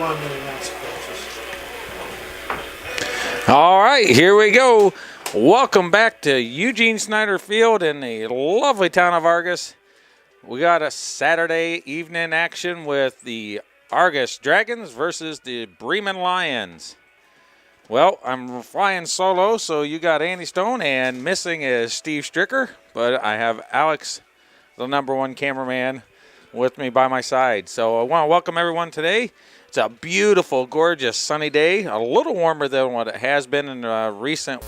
1-minute consequences. All right, here we go. Welcome back to Eugene Snyder Field in the lovely town of Argos. We got a Saturday evening action with the Argos Dragons versus the Bremen Lions. Well, I'm flying solo, so you got Andy Stone, and missing is Steve Stricker, but I have Alex, the #1 cameraman, with me by my side. So I want to welcome everyone today. It's a beautiful, gorgeous, sunny day, a little warmer than what it has been in recent.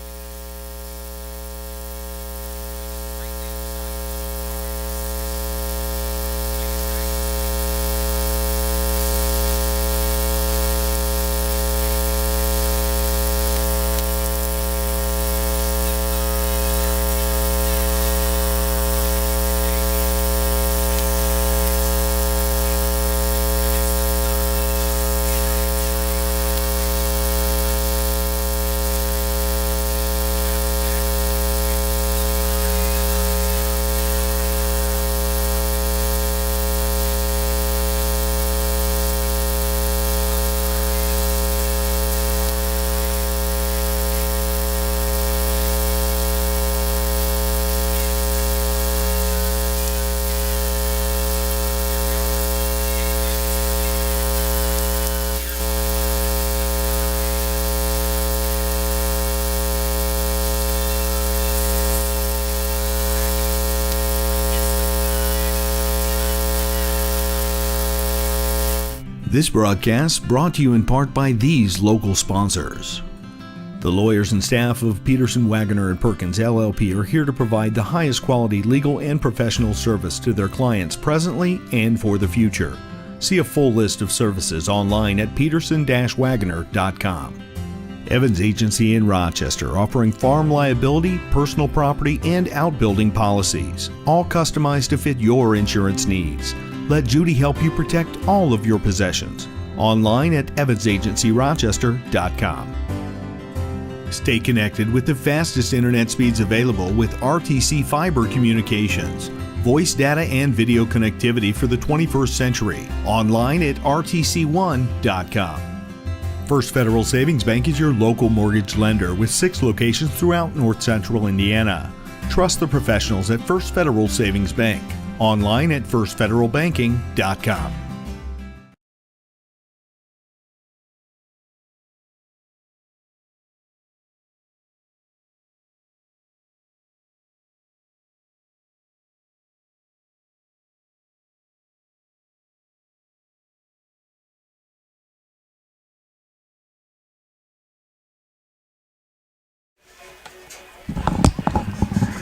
This broadcast brought to you in part by these local sponsors. The lawyers and staff of Peterson, Wagner & Perkins LLP are here to provide the highest quality legal and professional service to their clients presently and for the future. See a full list of services online at peterson-wagner.com. Evans Agency in Rochester, offering farm liability, personal property, and outbuilding policies, all customized to fit your insurance needs. Let Judy help you protect all of your possessions. Online at evansagencyrochester.com. Stay connected with the fastest internet speeds available with RTC Fiber Communications. Voice data and video connectivity for the 21st century. Online at rtc1.com. First Federal Savings Bank is your local mortgage lender with 6 locations throughout North Central Indiana. Trust the professionals at First Federal Savings Bank. Online at firstfederalbanking.com.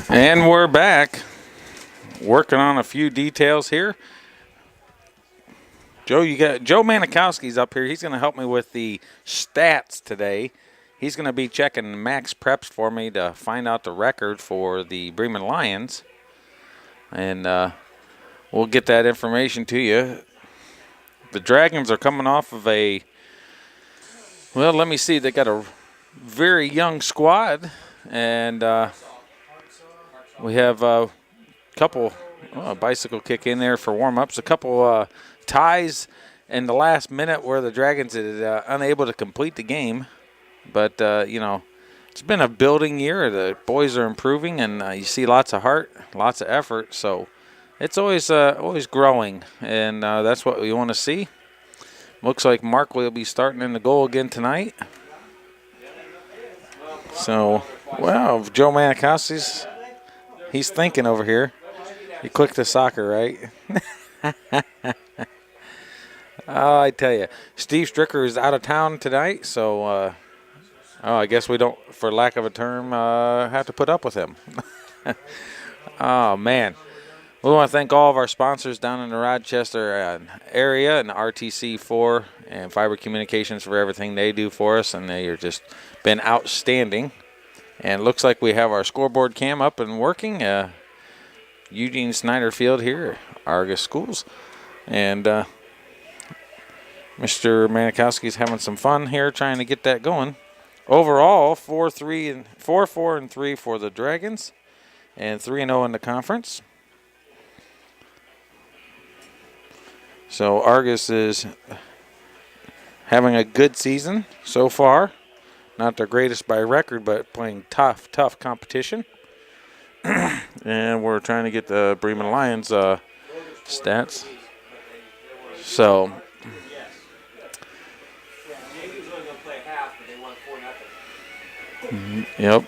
And we're back, working on a few details here. Joe Manikowski's up here. He's going to help me with the stats today. He's going to be checking max preps for me to find out the record for the Bremen Lions. And we'll get that information to you. The Dragons are coming off of a, well, let me see. They got a very young squad. And we have a couple bicycle kick in there for warm-ups, a couple ties in the last minute where the Dragons is unable to complete the game. But, it's been a building year. The boys are improving, and you see lots of heart, lots of effort. So it's always growing, and that's what we want to see. Looks like Mark will be starting in the goal again tonight. So, wow, Joe Manikowski's, he's thinking over here. You clicked the soccer, right? Oh, I tell you, Steve Stricker is out of town tonight, so I guess we don't, for lack of a term, have to put up with him. Oh, man. We want to thank all of our sponsors down in the Rochester area and RTC4 and Fiber Communications for everything they do for us, and they are just been outstanding. And it looks like we have our scoreboard cam up and working. Eugene Snyder Field here, Argos Schools. And Mr. Manikowski's having some fun here trying to get that going. Overall, 4-4-3 for the Dragons and 3-0 in the conference. So Argos is having a good season so far. Not their greatest by record, but playing tough competition. And we're trying to get the Bremen Lions stats. So, yep.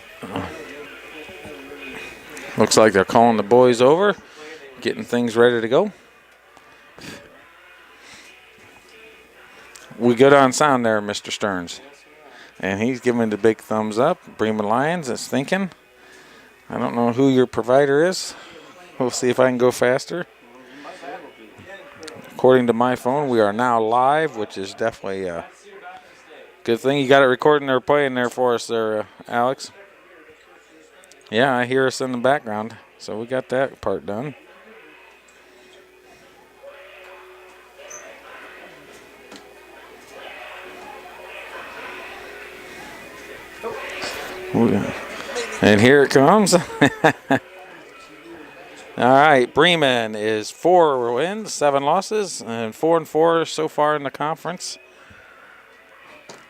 Looks like they're calling the boys over, getting things ready to go. We good on sound there, Mr. Stearns. And he's giving the big thumbs up. Bremen Lions is thinking. I don't know who your provider is. We'll see if I can go faster. According to my phone, we are now live, which is definitely a good thing. You got it recording or playing there for us there, Alex. Yeah, I hear us in the background. So we got that part done. And here it comes. All right, Bremen is 4 wins, 7 losses, and 4-4 so far in the conference.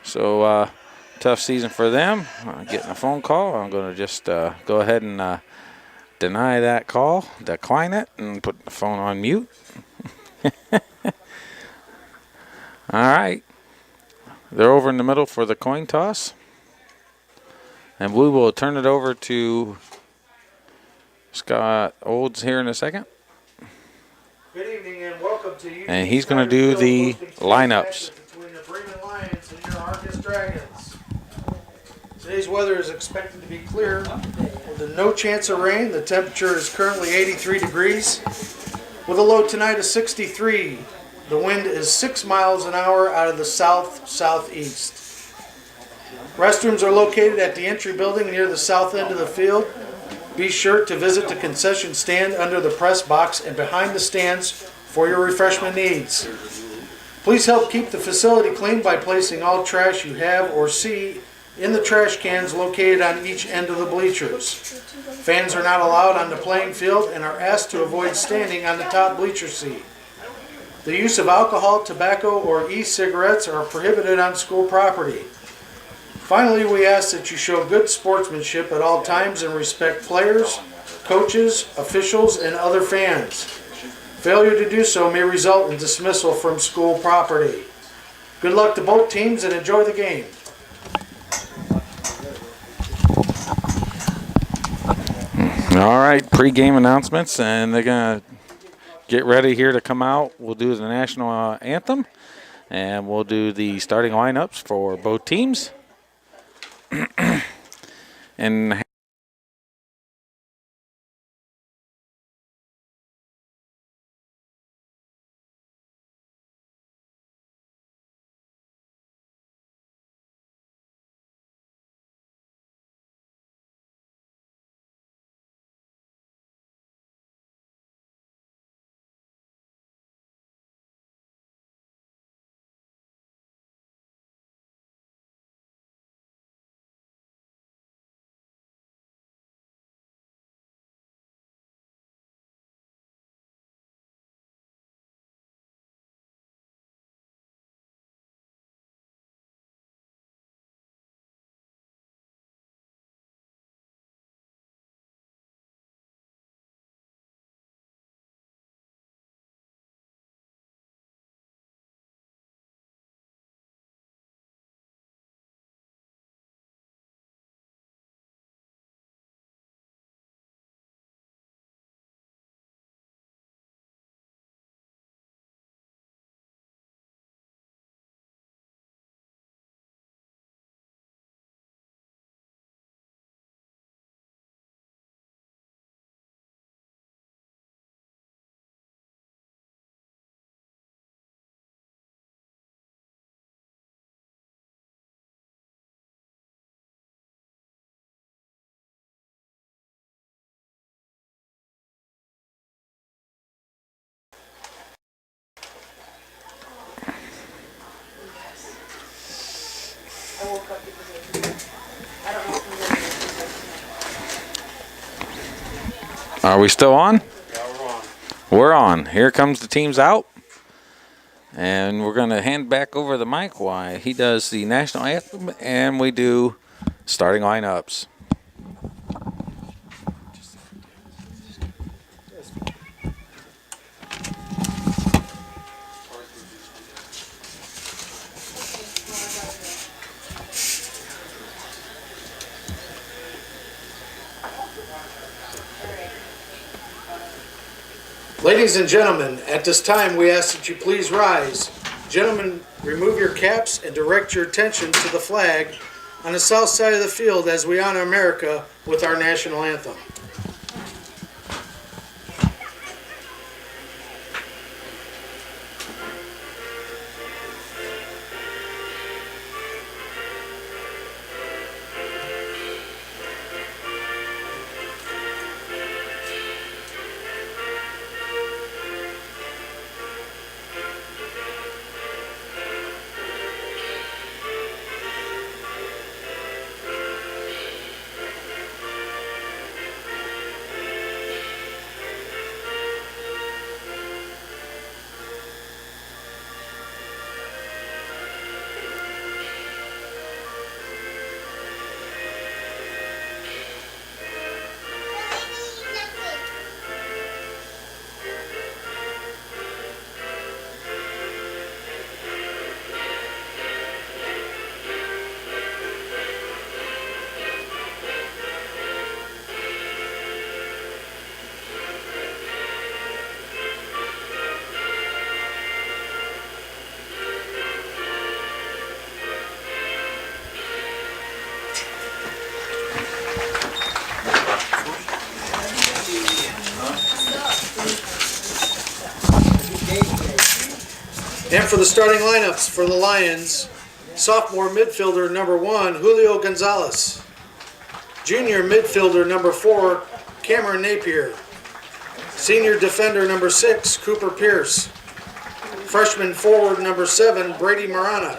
So tough season for them. Getting a phone call. I'm going to just go ahead and deny that call, decline it, and put the phone on mute. All right. They're over in the middle for the coin toss. And we will turn it over to Scott Olds here in a second. Good evening and welcome to you. And he's going to do the lineups. Between the Bremen Lions and your Argos Dragons. Today's weather is expected to be clear with no chance of rain. The temperature is currently 83 degrees with a low tonight of 63. The wind is 6 miles an hour out of the south-southeast. Restrooms are located at the entry building near the south end of the field. Be sure to visit the concession stand under the press box and behind the stands for your refreshment needs. Please help keep the facility clean by placing all trash you have or see in the trash cans located on each end of the bleachers. Fans are not allowed on the playing field and are asked to avoid standing on the top bleacher seat. The use of alcohol, tobacco, or e-cigarettes are prohibited on school property. Finally, we ask that you show good sportsmanship at all times and respect players, coaches, officials, and other fans. Failure to do so may result in dismissal from school property. Good luck to both teams and enjoy the game. All right, pre-game announcements, and they're going to get ready here to come out. We'll do the national anthem, and we'll do the starting lineups for both teams. And are we still on? Yeah, we're on. We're on. Here comes the teams out. And we're going to hand back over the mic while he does the national anthem and we do starting lineups. Ladies and gentlemen, at this time we ask that you please rise. Gentlemen, remove your caps and direct your attention to the flag on the south side of the field as we honor America with our national anthem. And for the starting lineups for the Lions, sophomore midfielder number 1, Julio Gonzalez. Junior midfielder number 4, Cameron Napier. Senior defender number 6, Cooper Pierce. Freshman forward number 7, Brady Marana.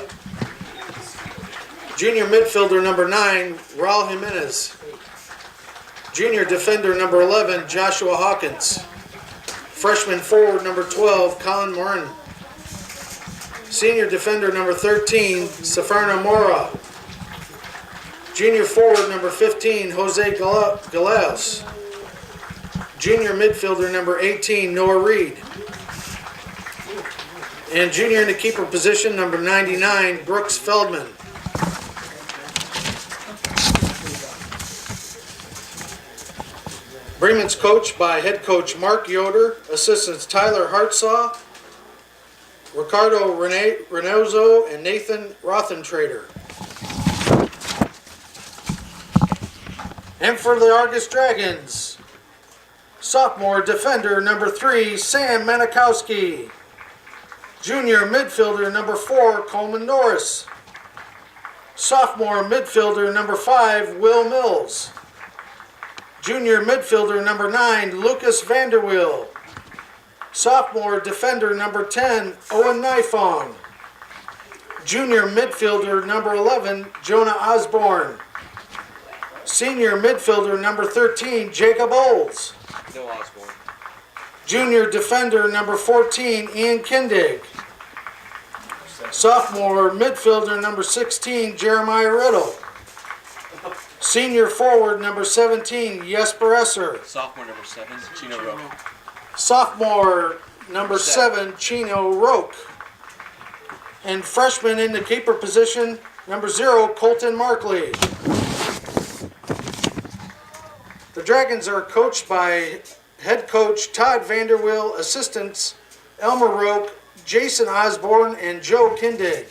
Junior midfielder number 9, Raul Jimenez. Junior defender number 11, Joshua Hawkins. Freshman forward number 12, Colin Morin. Senior defender number 13, Safarna Mora. Junior forward number 15, Jose Galeos. Junior midfielder number 18, Noah Reed. And junior in the keeper position number 99, Brooks Feldman. Bremen's coached by head coach Mark Yoder, assistants Tyler Hartsaw, Ricardo Reynoso, and Nathan Rothentrader. And for the Argos Dragons, sophomore defender number 3, Sam Manikowski. Junior midfielder number 4, Coleman Norris. Sophomore midfielder number 5, Will Mills. Junior midfielder number 9, Lucas Vanderweel. Sophomore defender number 10, Owen Nifong. Junior midfielder number 11, Jonah Osborne. Senior midfielder number 13, Jacob Olds. No Osborne. Junior defender number 14, Ian Kindig. Sophomore midfielder number 16, Jeremiah Riddle. Senior forward number 17, Jesper Esser. Sophomore number 7, Chino Rowe. Sophomore number 7, Chino Roque. And freshman in the keeper position, number 0, Colton Markley. The Dragons are coached by head coach Todd Vanderweel, assistants Elmer Roque, Jason Osborne, and Joe Kindig.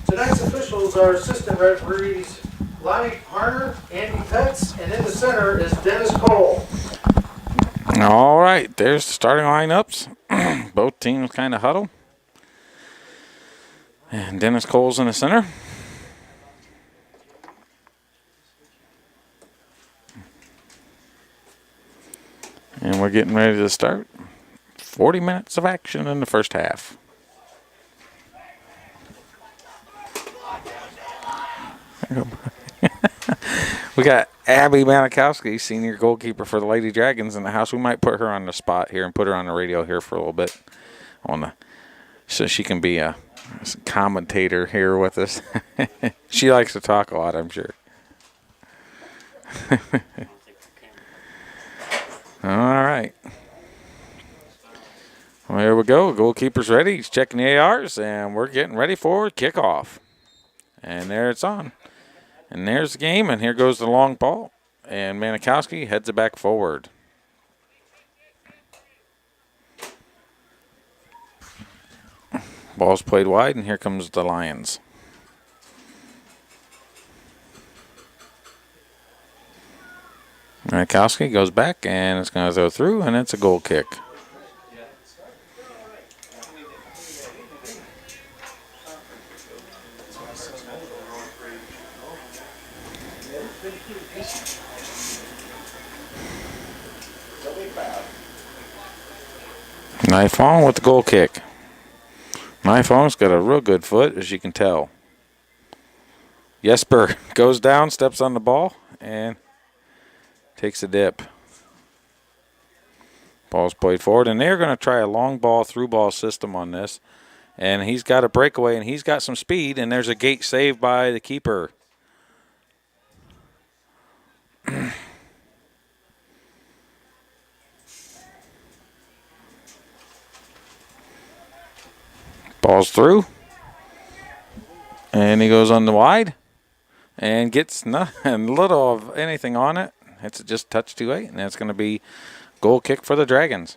Tonight's officials are assistant referees Lonnie Harner, Andy Petz, and in the center is Dennis Cole. All right, there's the starting lineups. Both teams kind of huddle. And Dennis Cole's in the center. And we're getting ready to start. 40 minutes of action in the first half. We got Abby Manikowski, senior goalkeeper for the Lady Dragons, in the house. We might put her on the spot here and put her on the radio here for a little bit, so she can be a commentator here with us. She likes to talk a lot, I'm sure. All right. Well, here we go. Goalkeeper's ready. He's checking the ARs, and we're getting ready for kickoff. And there it's on. And there's the game, and here goes the long ball. And Manikowski heads it back forward. Ball's played wide, and here comes the Lions. Manikowski goes back, and it's going to throw through, and it's a goal kick. Nifong with the goal kick. Nifong's got a real good foot, as you can tell. Jesper goes down, steps on the ball, and takes a dip. Ball's played forward, and they're going to try a long ball, through ball system on this. And he's got a breakaway, and he's got some speed, and there's a gate saved by the keeper. Ball's through. And he goes on the wide. And gets nothing, little of anything on it. It's just touch too late. And that's going to be goal kick for the Dragons.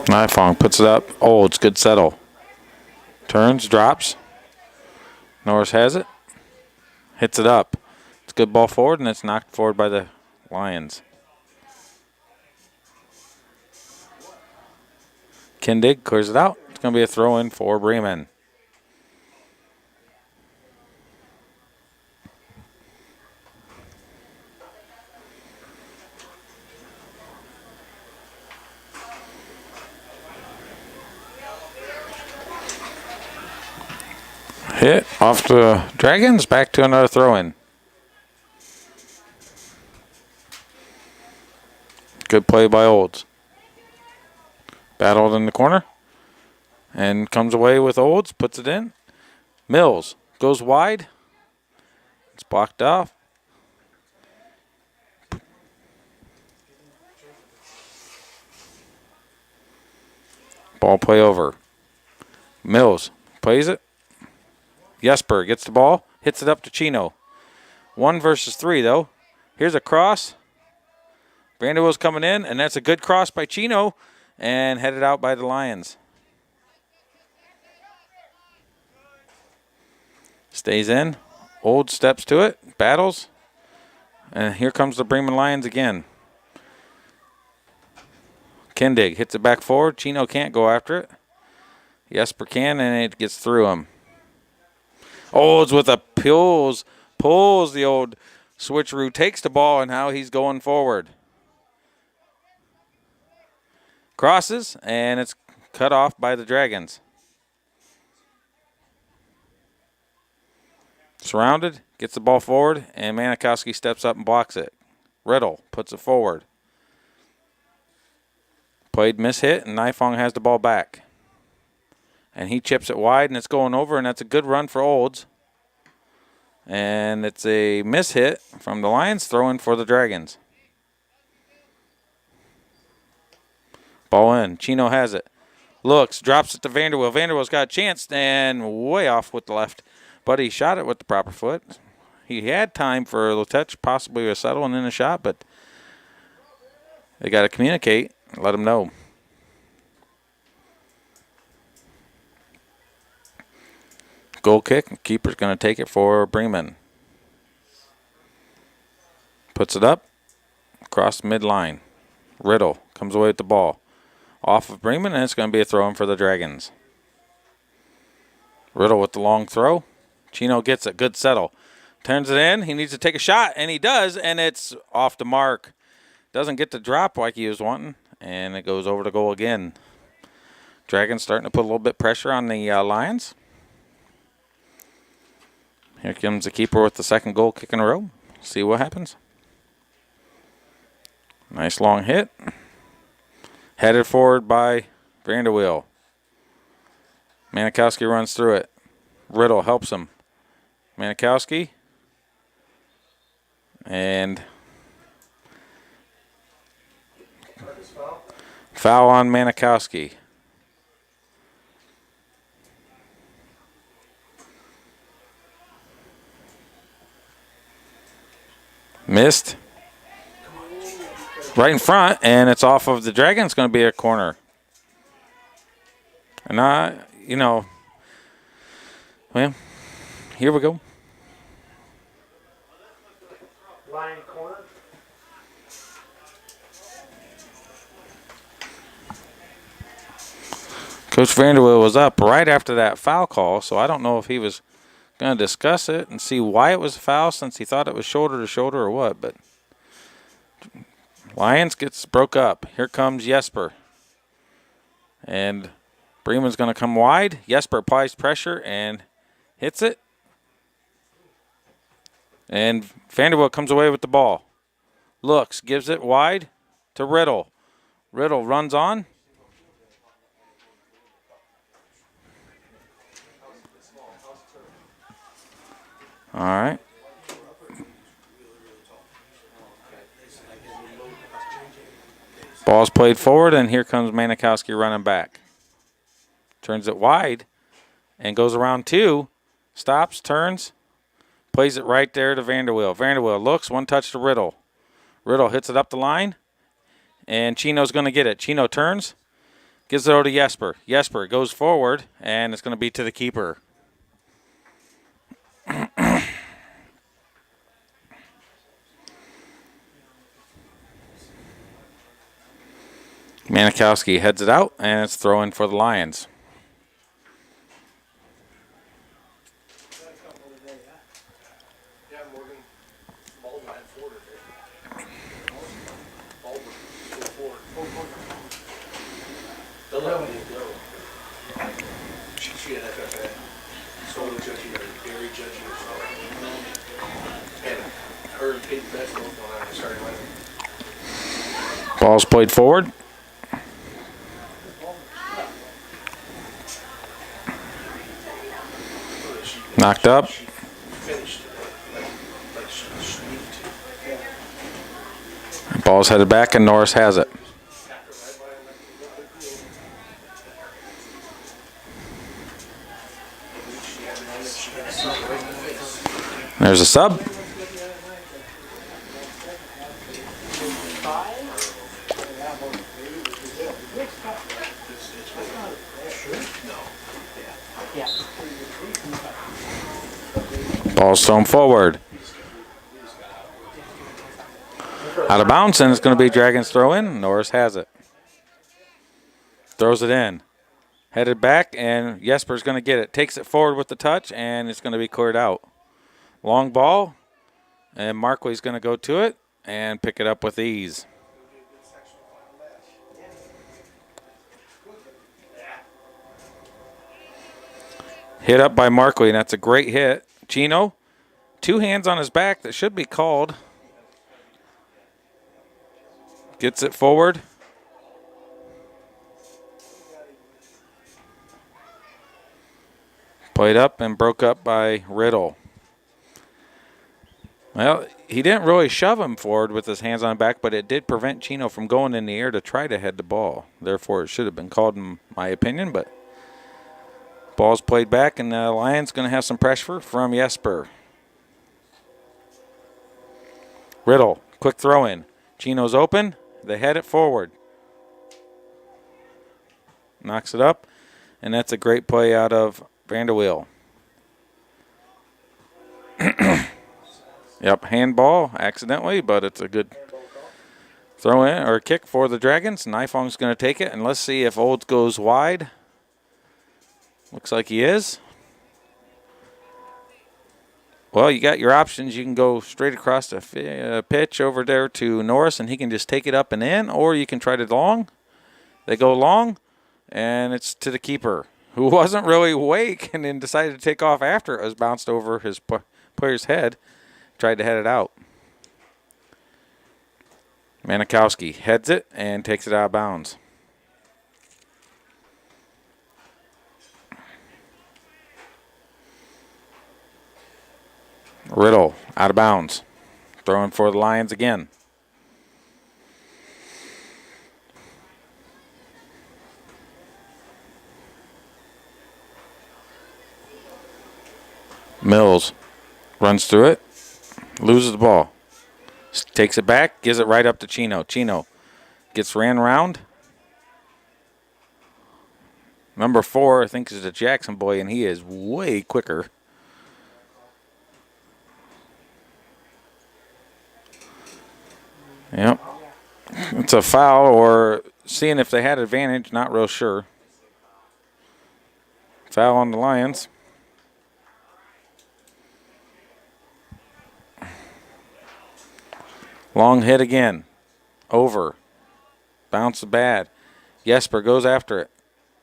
Nifong puts it up. Oh, it's good settle. Turns, drops. Norris has it. Hits it up. It's a good ball forward, and it's knocked forward by the Lions. Kindig clears it out. It's going to be a throw-in for Bremen. Hit off the Dragons, back to another throw-in. Good play by Olds. Battled in the corner. And comes away with Olds, puts it in. Mills goes wide. It's blocked off. Ball play over. Mills plays it. Jesper gets the ball, hits it up to Chino. 1 versus 3, though. Here's a cross. Vanderwill's coming in, and that's a good cross by Chino, and headed out by the Lions. Stays in. Old steps to it, battles, and here comes the Bremen Lions again. Kindig hits it back forward. Chino can't go after it. Jesper can, and it gets through him. Olds with a pulls the old switcheroo, takes the ball, and now he's going forward. Crosses, and it's cut off by the Dragons. Surrounded, gets the ball forward, and Manikowski steps up and blocks it. Riddle puts it forward. Played miss-hit, and Nifong has the ball back. And he chips it wide, and it's going over, and that's a good run for Olds. And it's a miss-hit from the Lions, throwing for the Dragons. Ball in. Chino has it. Looks, drops it to Vanderwill. Vanderwill's got a chance, and way off with the left. But he shot it with the proper foot. He had time for a little touch, possibly a settle and then a shot, but they got to communicate and let him know. Goal kick. Keeper's going to take it for Bremen. Puts it up. Across midline. Riddle comes away with the ball. Off of Bremen, and it's going to be a throw-in for the Dragons. Riddle with the long throw. Chino gets a good settle. Turns it in. He needs to take a shot, and he does, and it's off the mark. Doesn't get the drop like he was wanting, and it goes over the goal again. Dragons starting to put a little bit pressure on the Lions. Here comes the keeper with the second goal kick in a row. See what happens. Nice long hit. Headed forward by Vanderweel. Manikowski runs through it. Riddle helps him. Manikowski. And foul on Manikowski. Missed. Right in front, and it's off of the Dragon. It's going to be a corner. And well, here we go. Lion corner. Coach Vanderweel was up right after that foul call, so I don't know if he was going to discuss it and see why it was a foul since he thought it was shoulder to shoulder or what, but Lions gets broke up. Here comes Jesper. And Bremen's going to come wide. Jesper applies pressure and hits it. And Vanderweel comes away with the ball. Looks, gives it wide to Riddle. Riddle runs on. All right. Ball's played forward, and here comes Manikowski running back. Turns it wide and goes around two. Stops, turns, plays it right there to Vanderweel. Vanderweel looks, one touch to Riddle. Riddle hits it up the line, and Chino's going to get it. Chino turns, gives it over to Jesper. Jesper goes forward, and it's going to be to the keeper. Manikowski heads it out, and it's throw-in for the Lions. Yeah, Morgan Baldwin had four today. Baldwin, four. They'll let me go. She had FFA. So the judge, very judgy herself. And her and Peyton Best both went out and started winning. Ball's played forward. Knocked up. Ball's headed back, and Norris has it. There's a sub. Ball's thrown forward. Out of bounds, and it's going to be Dragons throw in. Norris has it. Throws it in. Headed back, and Jesper's going to get it. Takes it forward with the touch, and it's going to be cleared out. Long ball, and Marquis going to go to it and pick it up with ease. Hit up by Marquis, and that's a great hit. Chino, two hands on his back that should be called. Gets it forward. Played up and broke up by Riddle. Well, he didn't really shove him forward with his hands on his back, but it did prevent Chino from going in the air to try to head the ball. Therefore, it should have been called in my opinion, but ball's played back, and the Lions going to have some pressure from Jesper. Riddle, quick throw in. Chino's open. They head it forward. Knocks it up, and that's a great play out of Vanderweel. Yep, handball accidentally, but it's a good throw in or kick for the Dragons. Nifong's going to take it, and let's see if Olds goes wide. Looks like he is. Well, you got your options. You can go straight across the pitch over there to Norris, and he can just take it up and in, or you can try to long. They go long, and it's to the keeper, who wasn't really awake and then decided to take off after it was bounced over his player's head. Tried to head it out. Manikowski heads it and takes it out of bounds. Riddle out of bounds. Throwing for the Lions again. Mills runs through it, loses the ball. Takes it back, gives it right up to Chino. Chino gets ran around. Number 4, I think, is a Jackson boy, and he is way quicker. Yep. It's a foul, or seeing if they had advantage, not real sure. Foul on the Lions. Long hit again. Over. Bounce bad. Jesper goes after it.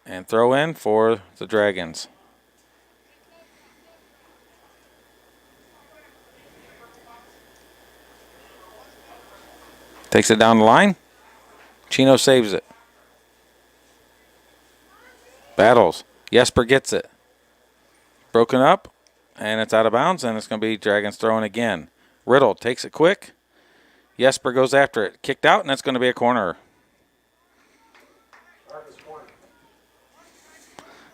And throw in for the Dragons. Takes it down the line. Chino saves it. Battles. Jesper gets it. Broken up. And it's out of bounds. And it's going to be Dragons throwing again. Riddle takes it quick. Jesper goes after it. Kicked out, and it's going to be a corner.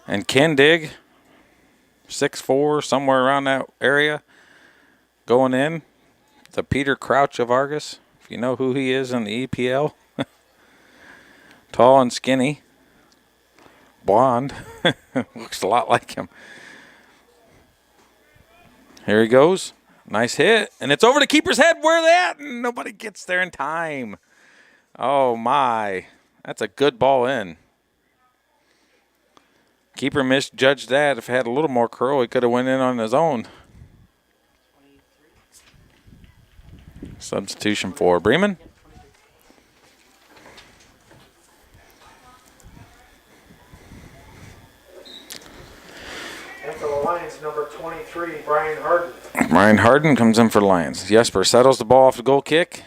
And Kendig, 6'4", somewhere around that area, going in. The Peter Crouch of Argos, if you know who he is in the EPL. Tall and skinny. Blonde. Looks a lot like him. Here he goes. Nice hit. And it's over the keeper's head. Where they at? And nobody gets there in time. Oh, my. That's a good ball in. Keeper misjudged that. If it had a little more curl, he could have went in on his own. Substitution for Bremen. And for the Lions, number 23, Brian Harden. Brian Harden comes in for the Lions. Jesper settles the ball off the goal kick.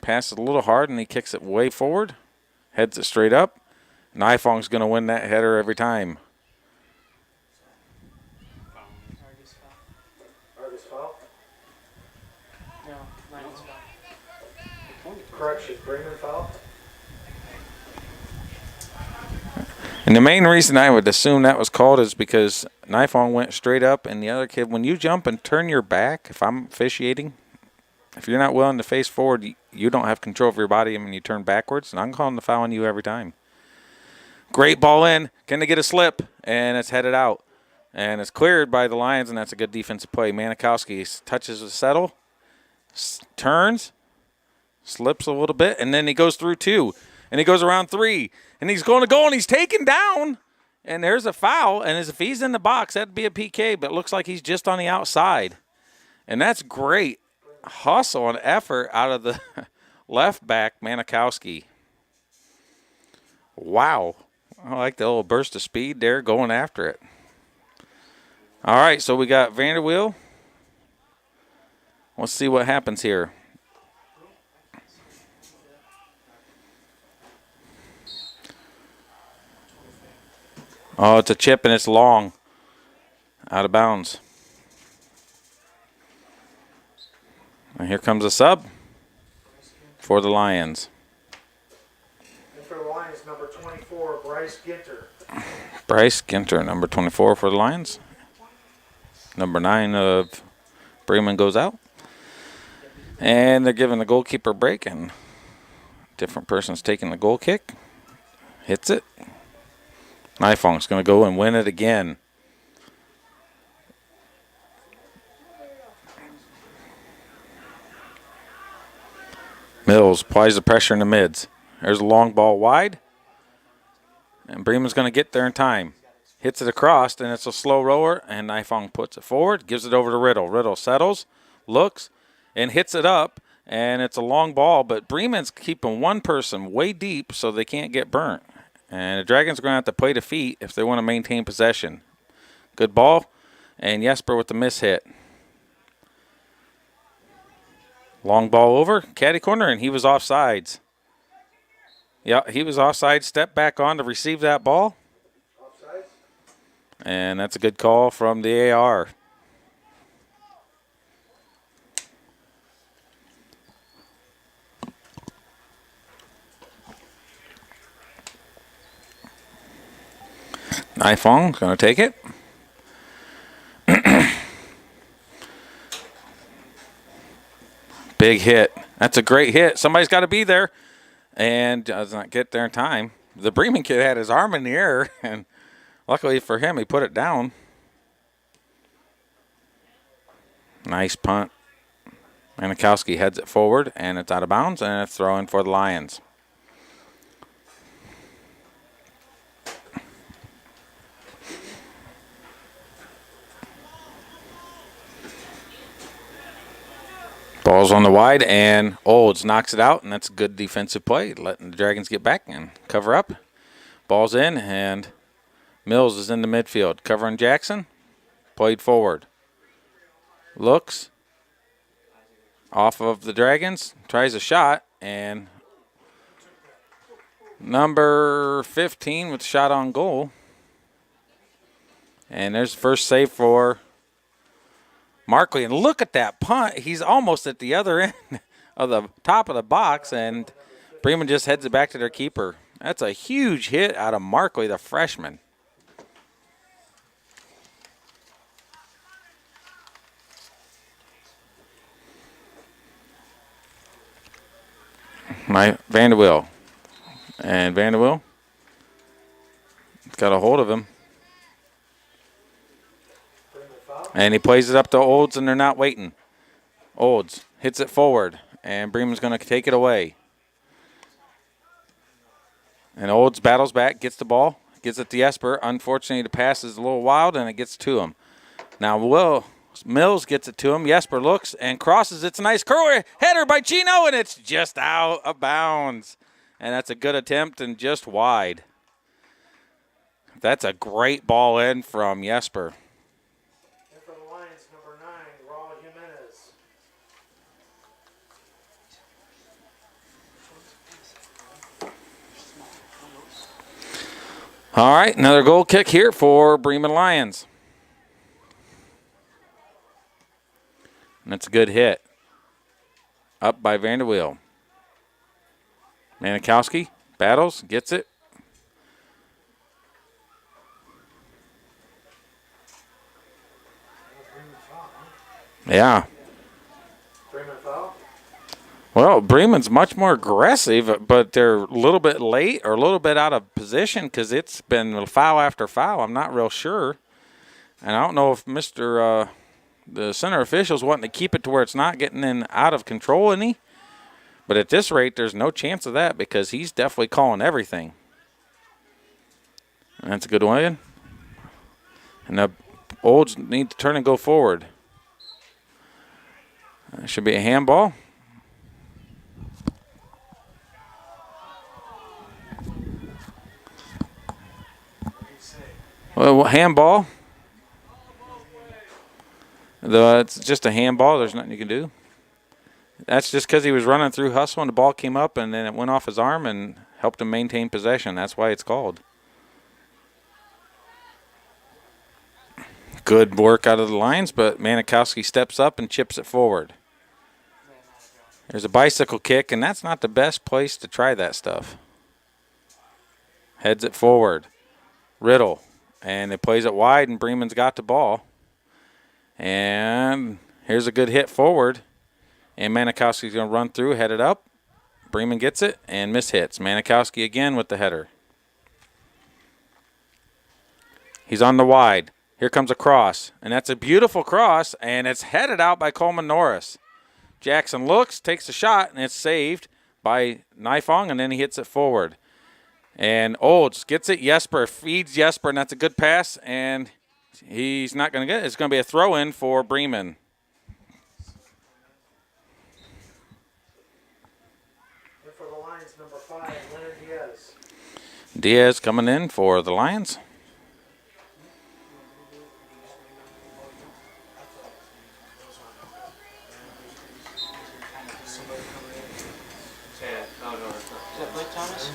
Passes a little hard, and he kicks it way forward. Heads it straight up. Nifong's going to win that header every time. Argos foul? No, Lions foul. Correction, Bremen foul? And the main reason I would assume that was called is because Nifong went straight up, and the other kid, when you jump and turn your back, if I'm officiating, if you're not willing to face forward, you don't have control of your body when you turn backwards, and I'm calling the foul on you every time. Great ball in. Can they get a slip? And it's headed out. And it's cleared by the Lions, and that's a good defensive play. Manikowski touches the settle, turns, slips a little bit, and then he goes through 2. And he goes around 3. And he's going to go, and he's taken down. And there's a foul. And as if he's in the box, that'd be a PK, but it looks like he's just on the outside. And that's great hustle and effort out of the left back, Manikowski. Wow. I like the little burst of speed there going after it. All right, so we got Vanderweel. Let's see what happens here. Oh, it's a chip, and it's long. Out of bounds. And here comes a sub for the Lions. And for the Lions, number 24, Bryce Ginter. Bryce Ginter, number 24 for the Lions. Number 9 of Bremen goes out. And they're giving the goalkeeper a break, and different person's taking the goal kick. Hits it. Nifong's going to go and win it again. Mills applies the pressure in the mids. There's a long ball wide. And Bremen's going to get there in time. hits it across, and it's a slow roller, and Nifong puts it forward, gives it over to Riddle. Riddle settles, looks, and hits it up, and it's a long ball, but Bremen's keeping one person way deep so they can't get burnt. And the Dragons are going to have to play defeat if they want to maintain possession. Good ball, and Jesper with the miss hit. Long ball over, caddy corner, and he was offsides. Yeah, he was offside, stepped back on to receive that ball. And that's a good call from the AR. Nifong going to take it. Big hit. That's a great hit. Somebody's got to be there. And does not get there in time. The Bremen kid had his arm in the air, and luckily for him, he put it down. Nice punt. Manikowski heads it forward, and it's out of bounds, and it's throw in for the Lions. Ball's on the wide, and Olds knocks it out, and that's a good defensive play, letting the Dragons get back and cover up. Ball's in, and Mills is in the midfield, covering Jackson. Played forward. Looks. Off of the Dragons. Tries a shot, and number 15 with the shot on goal. And there's the first save for Markley, and look at that punt. He's almost at the other end of the top of the box, and Bremen just heads it back to their keeper. That's a huge hit out of Markley, the freshman. Vanderwill. And Vanderwill got a hold of him. And he plays it up to Olds, and they're not waiting. Olds hits it forward, and Bremen's going to take it away. And Olds battles back, gets the ball, gets it to Jesper. Unfortunately, the pass is a little wild, and it gets to him. Now, Mills gets it to him. Jesper looks and crosses. It's a nice curler header by Chino, and it's just out of bounds. And that's a good attempt and just wide. That's a great ball in from Jesper. All right, another goal kick here for Bremen Lions. And that's a good hit. Up by Vanderweel. Manikowski battles, gets it. Yeah. Well, Bremen's much more aggressive, but they're a little bit late or a little bit out of position because it's been foul after foul. I'm not real sure. And I don't know if the center official's wanting to keep it to where it's not getting in out of control any. But at this rate, there's no chance of that because he's definitely calling everything. And that's a good one. And the Olds need to turn and go forward. Should be a handball. Well, handball. It's just a handball. There's nothing you can do. That's just because he was running through hustle and the ball came up and then it went off his arm and helped him maintain possession. That's why it's called. Good work out of the Lions, but Manikowski steps up and chips it forward. There's a bicycle kick, and that's not the best place to try that stuff. Heads it forward. Riddle. And it plays it wide, and Bremen's got the ball. And here's a good hit forward. And Manikowski's going to run through, head it up. Bremen gets it and mishits. Manikowski again with the header. He's on the wide. Here comes a cross. And that's a beautiful cross, and it's headed out by Coleman Norris. Jackson looks, takes a shot, and it's saved by Nifong, and then he hits it forward. And Olds gets it. Jesper feeds Jesper, and that's a good pass. And he's not going to get it. It's going to be a throw-in for Bremen. And for the Lions, number 5, Leonard Diaz. Diaz coming in for the Lions. Is that Blake Thomas?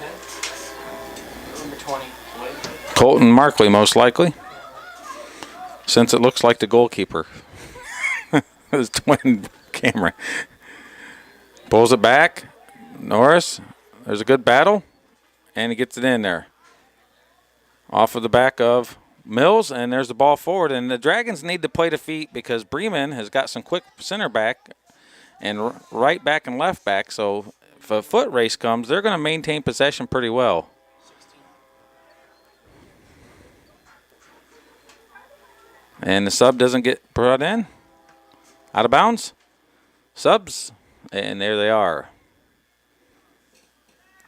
Number 20. Colton Markley, most likely, since it looks like the goalkeeper. His twin camera. Pulls it back. Norris, there's a good battle, and he gets it in there. Off of the back of Mills, and there's the ball forward. And the Dragons need to play to feet because Bremen has got some quick center back and right back and left back. So if a foot race comes, they're going to maintain possession pretty well. And the sub doesn't get brought in. Out of bounds. Subs. And there they are.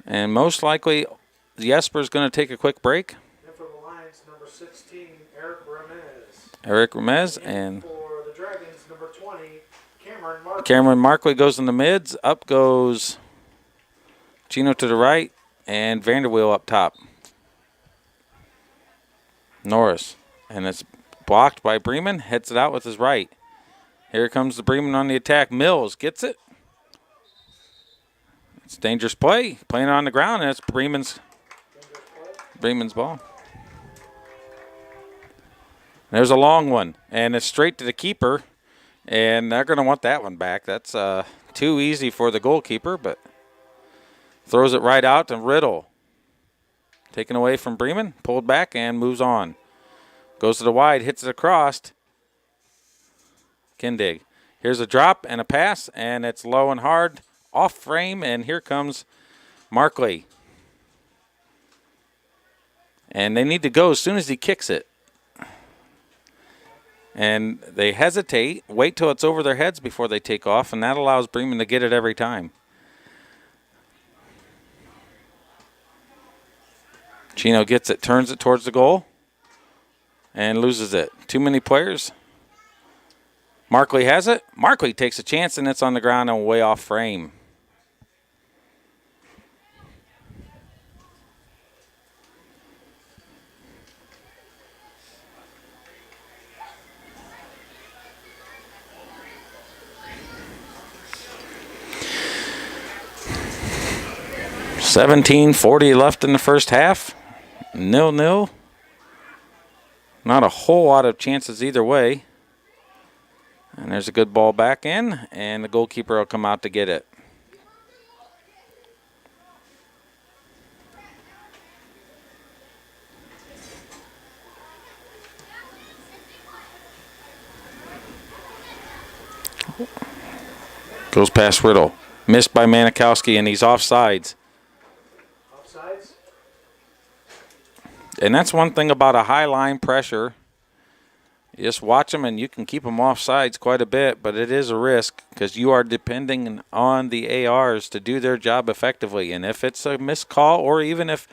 And most likely, Jesper's going to take a quick break. And for the Lions, number 16, Eric Ramez. Eric Ramez. And for the Dragons, number 20, Cameron Markley. Cameron Markley goes in the mids. Up goes Chino to the right. And Vanderweel up top. Norris. And it's blocked by Bremen. Heads it out with his right. Here comes the Bremen on the attack. Mills gets it. It's dangerous play. Playing on the ground, and it's Bremen's ball. There's a long one, and it's straight to the keeper, and they're going to want that one back. That's too easy for the goalkeeper, but throws it right out to Riddle. Taken away from Bremen, pulled back, and moves on. Goes to the wide, hits it across. Kindig. Here's a drop and a pass, and it's low and hard, off frame, and here comes Markley. And they need to go as soon as he kicks it. And they hesitate, wait till it's over their heads before they take off, and that allows Bremen to get it every time. Chino gets it, turns it towards the goal, and loses it. Too many players. Markley has it. Markley takes a chance, and it's on the ground and way off frame. $17:40 left in the first half. 0-0. Not a whole lot of chances either way. And there's a good ball back in, and the goalkeeper will come out to get it. Goes past Riddle. Missed by Manikowski, and he's offsides. Offsides? And that's one thing about a high line pressure. You just watch them, and you can keep them off sides quite a bit, but it is a risk because you are depending on the ARs to do their job effectively. And if it's a missed call or even if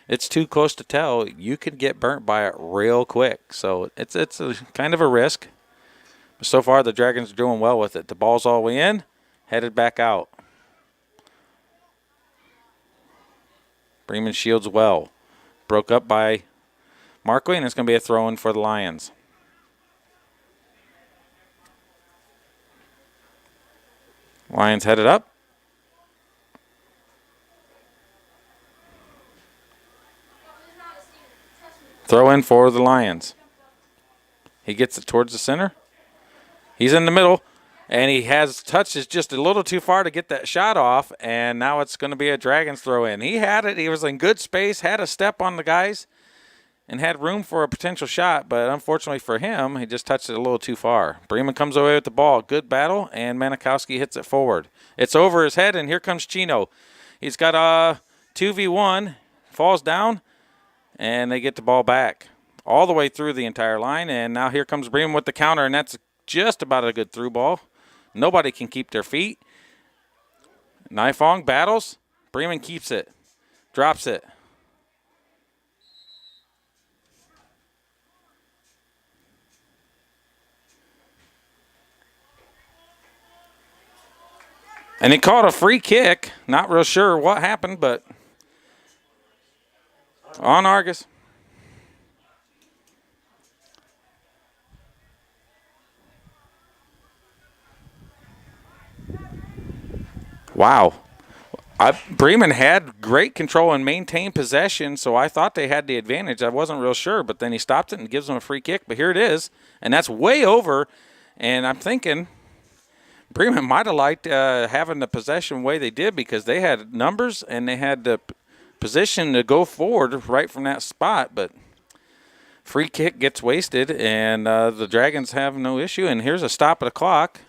it's too close to tell, you could get burnt by it real quick. So it's a kind of a risk. But so far, the Dragons are doing well with it. The ball's all the way in, headed back out. Bremen shields well. Broke up by Markley, and it's going to be a throw-in for the Lions. Lions headed up. Throw in for the Lions. He gets it towards the center. He's in the middle, and he has touches just a little too far to get that shot off, and now it's going to be a Dragons throw in. He had it. He was in good space, had a step on the guys, and had room for a potential shot, but unfortunately for him, he just touched it a little too far. Bremen comes away with the ball. Good battle, and Manikowski hits it forward. It's over his head, and here comes Chino. He's got a 2v1, falls down, and they get the ball back all the way through the entire line, and now here comes Bremen with the counter, and that's just about a good through ball. Nobody can keep their feet. Nifong battles. Bremen keeps it. Drops it. And he caught a free kick. Not real sure what happened, but on Argos. Wow. Bremen had great control and maintained possession, so I thought they had the advantage. I wasn't real sure, but then he stopped it and gives them a free kick. But here it is, and that's way over. And I'm thinking Bremen might have liked having the possession way they did because they had numbers and they had the position to go forward right from that spot. But free kick gets wasted, and the Dragons have no issue. And here's a stop of the clock.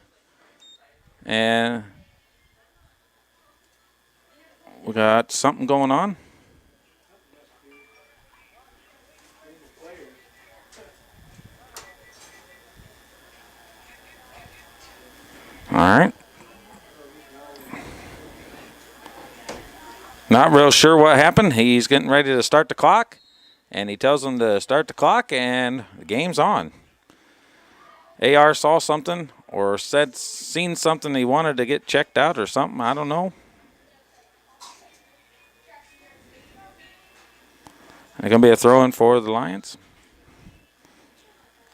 And we got something going on. All right. Not real sure what happened. He's getting ready to start the clock, and he tells them to start the clock, and the game's on. AR saw something or seen something he wanted to get checked out or something. I don't know. It's going to be a throw-in for the Lions.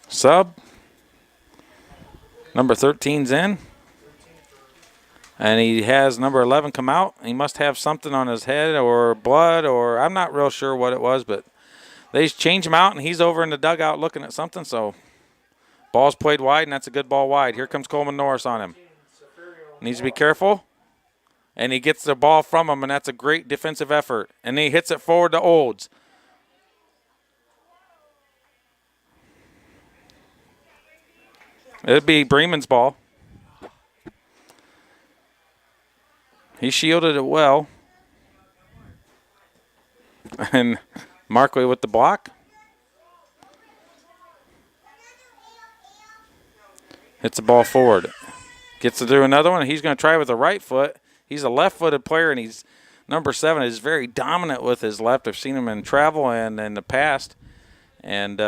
Sub. Number 13's in. And he has number 11 come out. He must have something on his head or blood or I'm not real sure what it was, but they change him out, and he's over in the dugout looking at something. So ball's played wide, and that's a good ball wide. Here comes Coleman Norris on him. Needs to be careful. And he gets the ball from him, and that's a great defensive effort. And he hits it forward to Olds. It'd be Bremen's ball. He shielded it well. And Markway with the block. Hits the ball forward. Gets to do another one. He's going to try with the right foot. He's a left-footed player, and he's number 7 is very dominant with his left. I've seen him in travel and in the past. And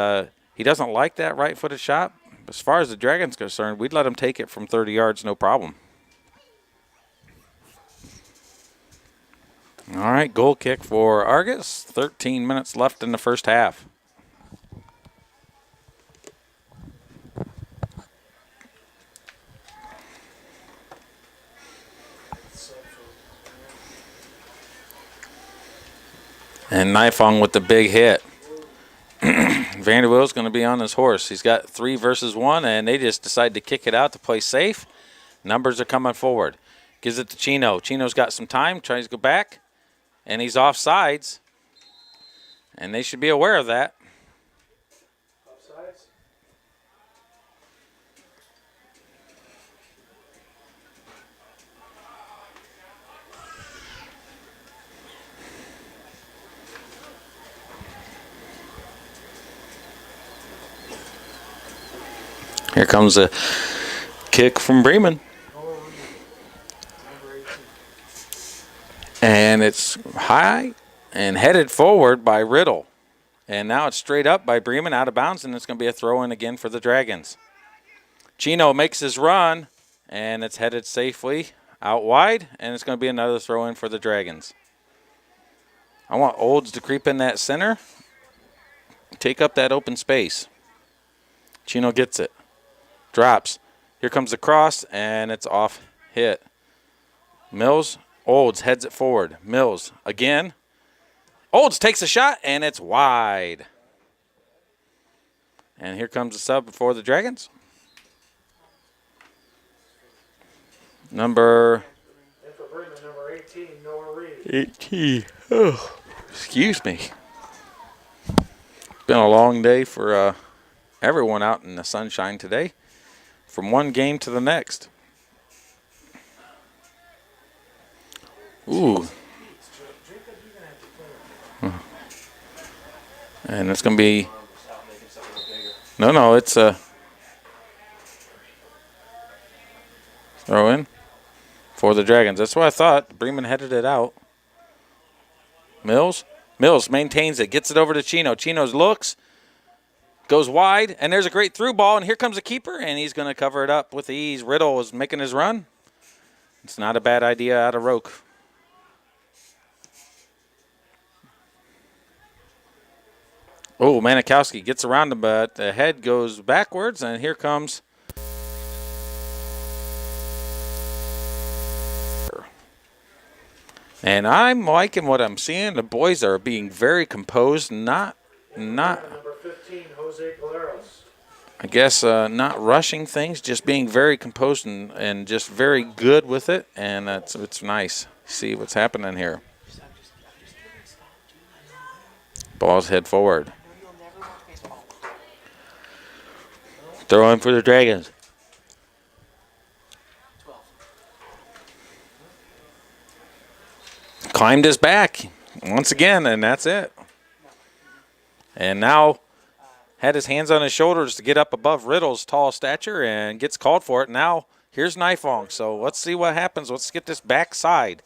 he doesn't like that right-footed shot. As far as the Dragons are concerned, we'd let him take it from 30 yards, no problem. All right, goal kick for Argos. 13 minutes left in the first half. And Nifong with the big hit. Vanderwill's going to be on his horse. He's got 3 versus 1, and they just decide to kick it out to play safe. Numbers are coming forward. Gives it to Chino. Chino's got some time, tries to go back, and he's offsides. And they should be aware of that. Offsides? Here comes a kick from Bremen. And it's high and headed forward by Riddle. And now it's straight up by Bremen, out of bounds, and it's going to be a throw-in again for the Dragons. Chino makes his run, and it's headed safely out wide, and it's going to be another throw-in for the Dragons. I want Olds to creep in that center, take up that open space. Chino gets it. Drops. Here comes the cross, and it's off hit. Mills, Olds heads it forward. Mills again. Olds takes a shot, and it's wide. And here comes the sub for the Dragons. Number 18, Noah Reed. 18. Oh, excuse me. Been a long day for everyone out in the sunshine today. From one game to the next. Ooh. And it's going to be... No, it's a... throw in for the Dragons. That's what I thought. Bremen headed it out. Mills maintains it. Gets it over to Chino. Chino's looks. Goes wide, and there's a great through ball, and here comes the keeper, and he's going to cover it up with ease. Riddle is making his run. It's not a bad idea out of Roke. Oh, Manikowski gets around him, but the head goes backwards, and here comes. And I'm liking what I'm seeing. The boys are being very composed, not Number 15, Jose Galeros. I guess not rushing things, just being very composed and just very good with it, and it's nice. See what's happening here. Ball's head forward. Throw in for the Dragons. 12. Climbed his back once again, and that's it. And now had his hands on his shoulders to get up above Riddle's tall stature and gets called for it. Now here's Nifong. So let's see what happens. Let's get this backside.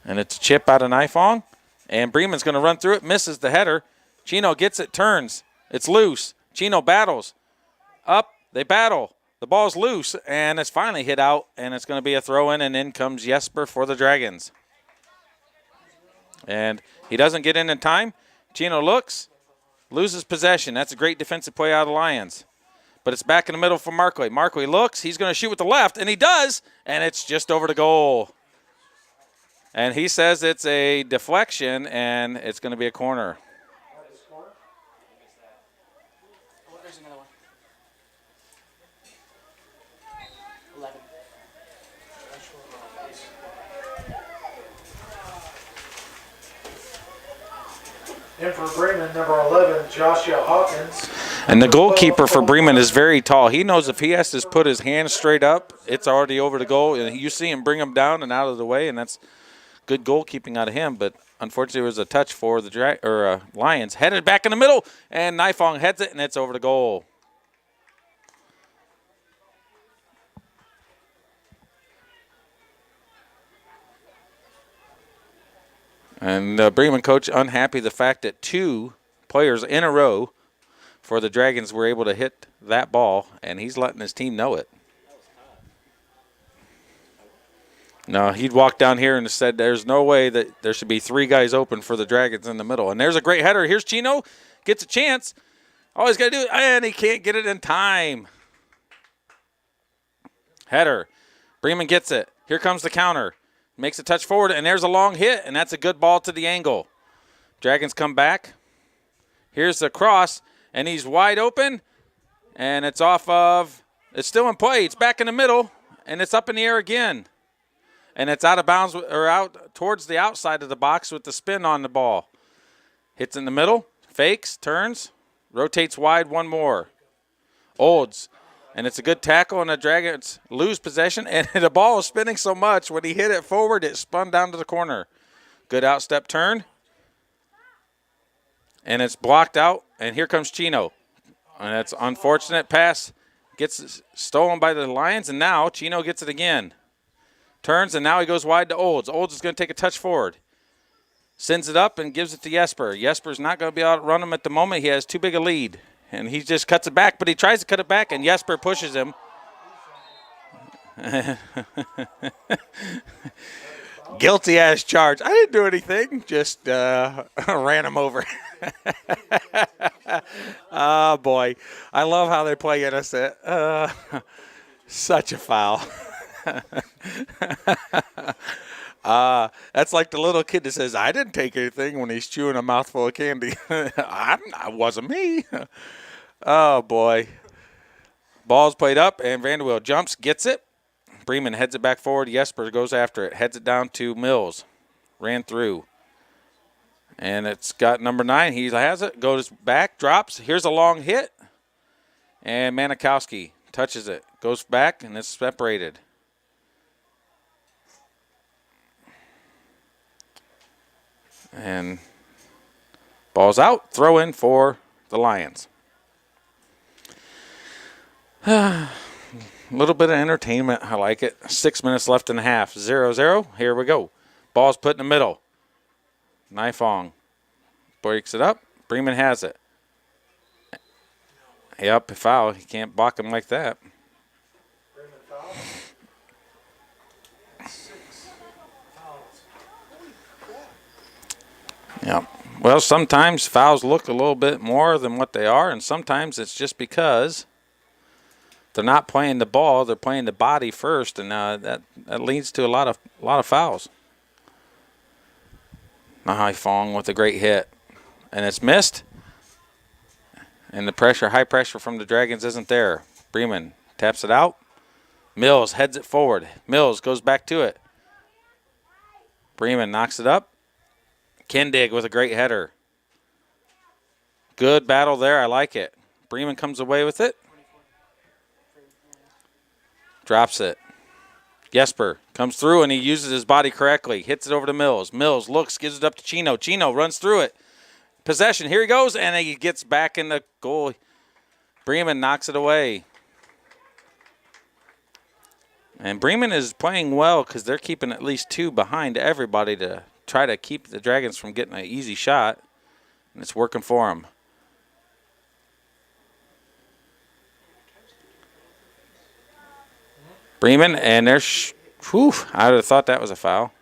And it's a chip out of Nifong. And Bremen's going to run through it, misses the header. Chino gets it, turns. It's loose. Chino battles. Up, they battle. The ball's loose, and it's finally hit out, and it's going to be a throw-in, and in comes Jesper for the Dragons. And he doesn't get in time. Chino looks, loses possession. That's a great defensive play out of the Lions. But it's back in the middle for Marquay. Marquay looks, he's going to shoot with the left, and he does, and it's just over the goal. And he says it's a deflection, and it's going to be a corner. Oh, there's another one. 11. And for Bremen, number 11, Joshua Hawkins. And the goalkeeper for Bremen is very tall. He knows if he has to put his hand straight up, it's already over the goal. And you see him bring him down and out of the way, and that's good goalkeeping out of him. But unfortunately, it was a touch for the Lions. Headed back in the middle, and Nifong heads it, and it's over the goal. And Bremen coach unhappy the fact that 2 players in a row for the Dragons were able to hit that ball, and he's letting his team know it. No, he'd walked down here and said there's no way that there should be 3 guys open for the Dragons in the middle. And there's a great header. Here's Chino, gets a chance. All he's got to do, and he can't get it in time. Header. Bremen gets it. Here comes the counter. Makes a touch forward, and there's a long hit, and that's a good ball to the angle. Dragons come back. Here's the cross, and he's wide open, and it's off of – it's still in play. It's back in the middle, and it's up in the air again. And it's out of bounds or out towards the outside of the box with the spin on the ball. Hits in the middle, fakes, turns, rotates wide one more. Olds. And it's a good tackle, and the Dragons lose possession. And the ball is spinning so much, when he hit it forward, it spun down to the corner. Good outstep turn. And it's blocked out, and here comes Chino. And that's unfortunate pass. Gets stolen by the Lions, and now Chino gets it again. Turns, and now he goes wide to Olds. Olds is going to take a touch forward. Sends it up and gives it to Jesper. Jesper's not going to be able to run him at the moment. He has too big a lead. And he just cuts it back, but he tries to cut it back, and Jesper pushes him. Guilty as charged. I didn't do anything. Just ran him over. Oh, boy. I love how they play innocent. Such a foul. That's like the little kid that says, I didn't take anything when he's chewing a mouthful of candy. I wasn't me. Oh, boy. Ball's played up, and Vanderbilt jumps, gets it. Bremen heads it back forward. Jesper goes after it, heads it down to Mills. Ran through. And it's got number 9. He has it, goes back, drops. Here's a long hit. And Manikowski touches it, goes back, and it's separated. And ball's out. Throw in for the Lions. A little bit of entertainment. I like it. 6 minutes left in the half. 0-0. Here we go. Ball's put in the middle. Nifong breaks it up. Bremen has it. Yep, foul. You can't block him like that. Bremen foul. 6 fouls. Yep. Well, sometimes fouls look a little bit more than what they are, and sometimes it's just because they're not playing the ball; they're playing the body first, and that leads to a lot of fouls. Nahai Fong with a great hit, and it's missed. And the pressure, high pressure from the Dragons isn't there. Bremen taps it out. Mills heads it forward. Mills goes back to it. Bremen knocks it up. Kindig with a great header. Good battle there. I like it. Bremen comes away with it. Drops it. Jesper comes through, and he uses his body correctly. Hits it over to Mills. Mills looks, gives it up to Chino. Chino runs through it. Possession. Here he goes, and he gets back in the goal. Bremen knocks it away. And Bremen is playing well because they're keeping at least 2 behind everybody to try to keep the Dragons from getting an easy shot. And it's working for them. Bremen, and there's, I would have thought that was a foul.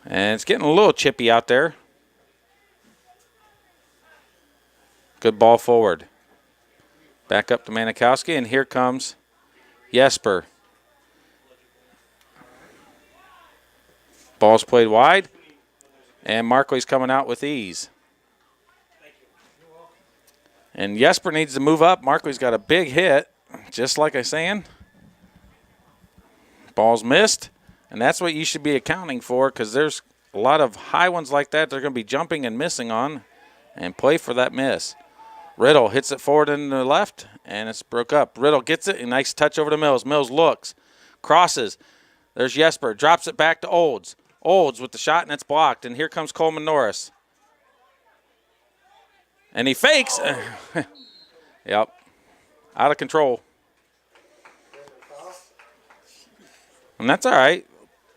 And it's getting a little chippy out there. Good ball forward. Back up to Manikowski, and here comes Jesper. Ball's played wide, and Marquis coming out with ease. And Jesper needs to move up. Marquis got a big hit, just like I was saying. Ball's missed, and that's what you should be accounting for, because there's a lot of high ones like that they're going to be jumping and missing on, and play for that miss. Riddle hits it forward in the left, and it's broke up. Riddle gets it, a nice touch over to Mills. Mills looks, crosses. There's Jesper, drops it back to Olds. Olds with the shot, and it's blocked. And here comes Coleman Norris. And he fakes. Yep. Out of control. And that's all right.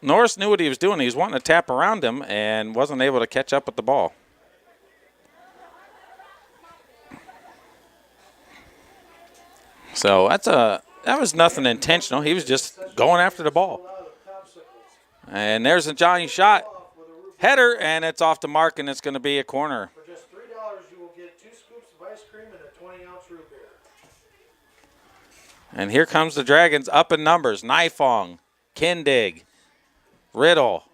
Norris knew what he was doing. He was wanting to tap around him and wasn't able to catch up with the ball. So that was nothing intentional. He was just going after the ball. And there's a Johnny shot. Header, and it's off the mark, and it's going to be a corner. For just $3, you will get 2 scoops of ice cream and a 20-ounce root beer. And here comes the Dragons up in numbers. Nifong, Kindig, Riddle.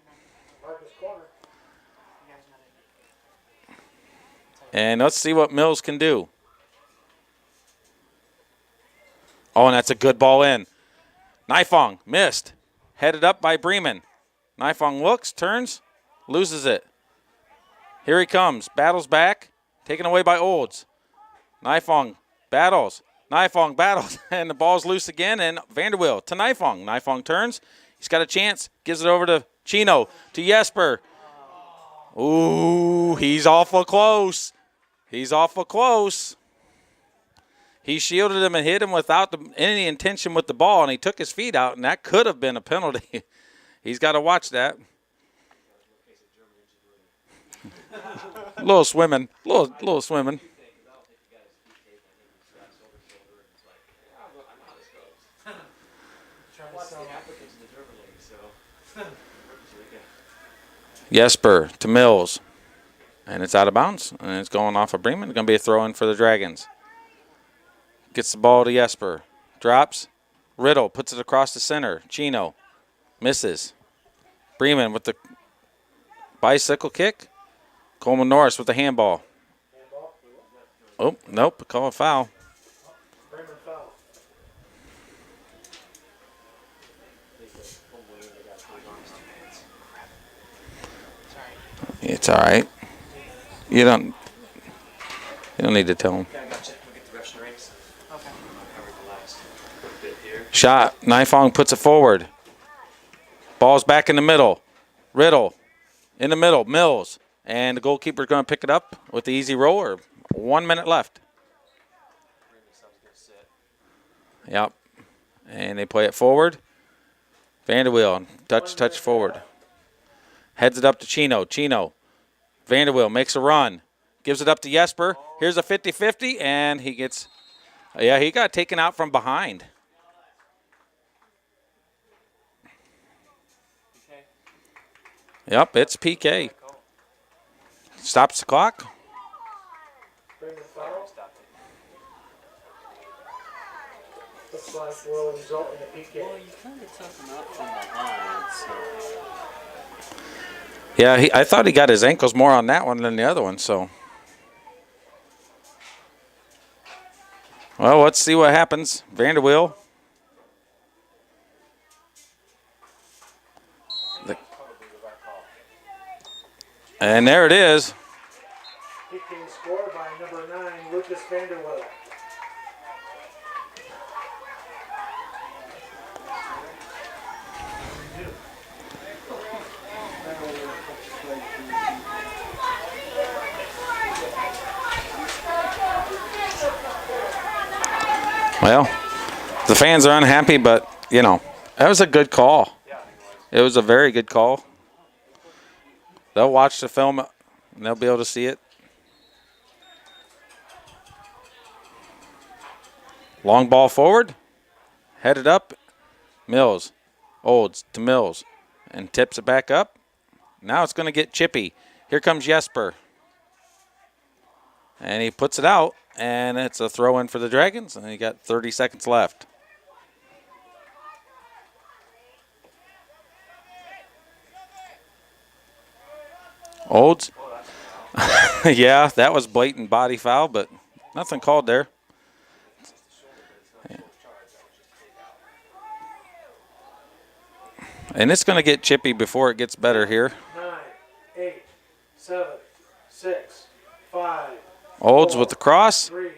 And let's see what Mills can do. Oh, and that's a good ball in. Nifong missed. Headed up by Bremen. Nifong looks, turns, loses it. Here he comes. Battles back. Taken away by Olds. Nifong battles. Nifong battles. And the ball's loose again. And Vanderwill to Nifong. Nifong turns. He's got a chance. Gives it over to Chino. To Jesper. Ooh, he's awful close. He's awful close. He shielded him and hit him without any intention with the ball, and he took his feet out, and that could have been a penalty. He's got to watch that. A little swimming. Little swimming. Jesper to Mills. And it's out of bounds, and it's going off of Bremen. It's going to be a throw-in for the Dragons. Gets the ball to Jesper. Drops. Riddle puts it across the center. Chino misses. Bremen with the bicycle kick. Coleman Norris with the handball. Oh, nope. Call a foul. It's all right. You don't need to tell him. Shot. Nifong puts it forward. Ball's back in the middle. Riddle in the middle. Mills. And the goalkeeper's going to pick it up with the easy roll. 1 minute left. Yep. And they play it forward. Vanderwill. Touch forward. Heads it up to Chino. Chino. Vanderwill makes a run. Gives it up to Jesper. Here's a 50-50, and he gets, yeah, he got taken out from behind. Yep, it's PK. Stops the clock. Bremen foul. Looks like will result in a PK. Well, you kind of took him up from behind, so. Yeah, I thought he got his ankles more on that one than the other one, so. Well, let's see what happens. Vanderweel. And there it is. PK score by number 9, Lucas Vanderweel. Well, the fans are unhappy, but, you know, that was a good call. It was a very good call. They'll watch the film, and they'll be able to see it. Long ball forward, headed up, Mills, Olds to Mills, and tips it back up. Now it's going to get chippy. Here comes Jesper. And he puts it out, and it's a throw in for the Dragons, and he got 30 seconds left. Olds. Yeah, that was blatant body foul, but nothing called there. And it's going to get chippy before it gets better here. 9, 8, 7, 6, 5. Olds with the cross. 3,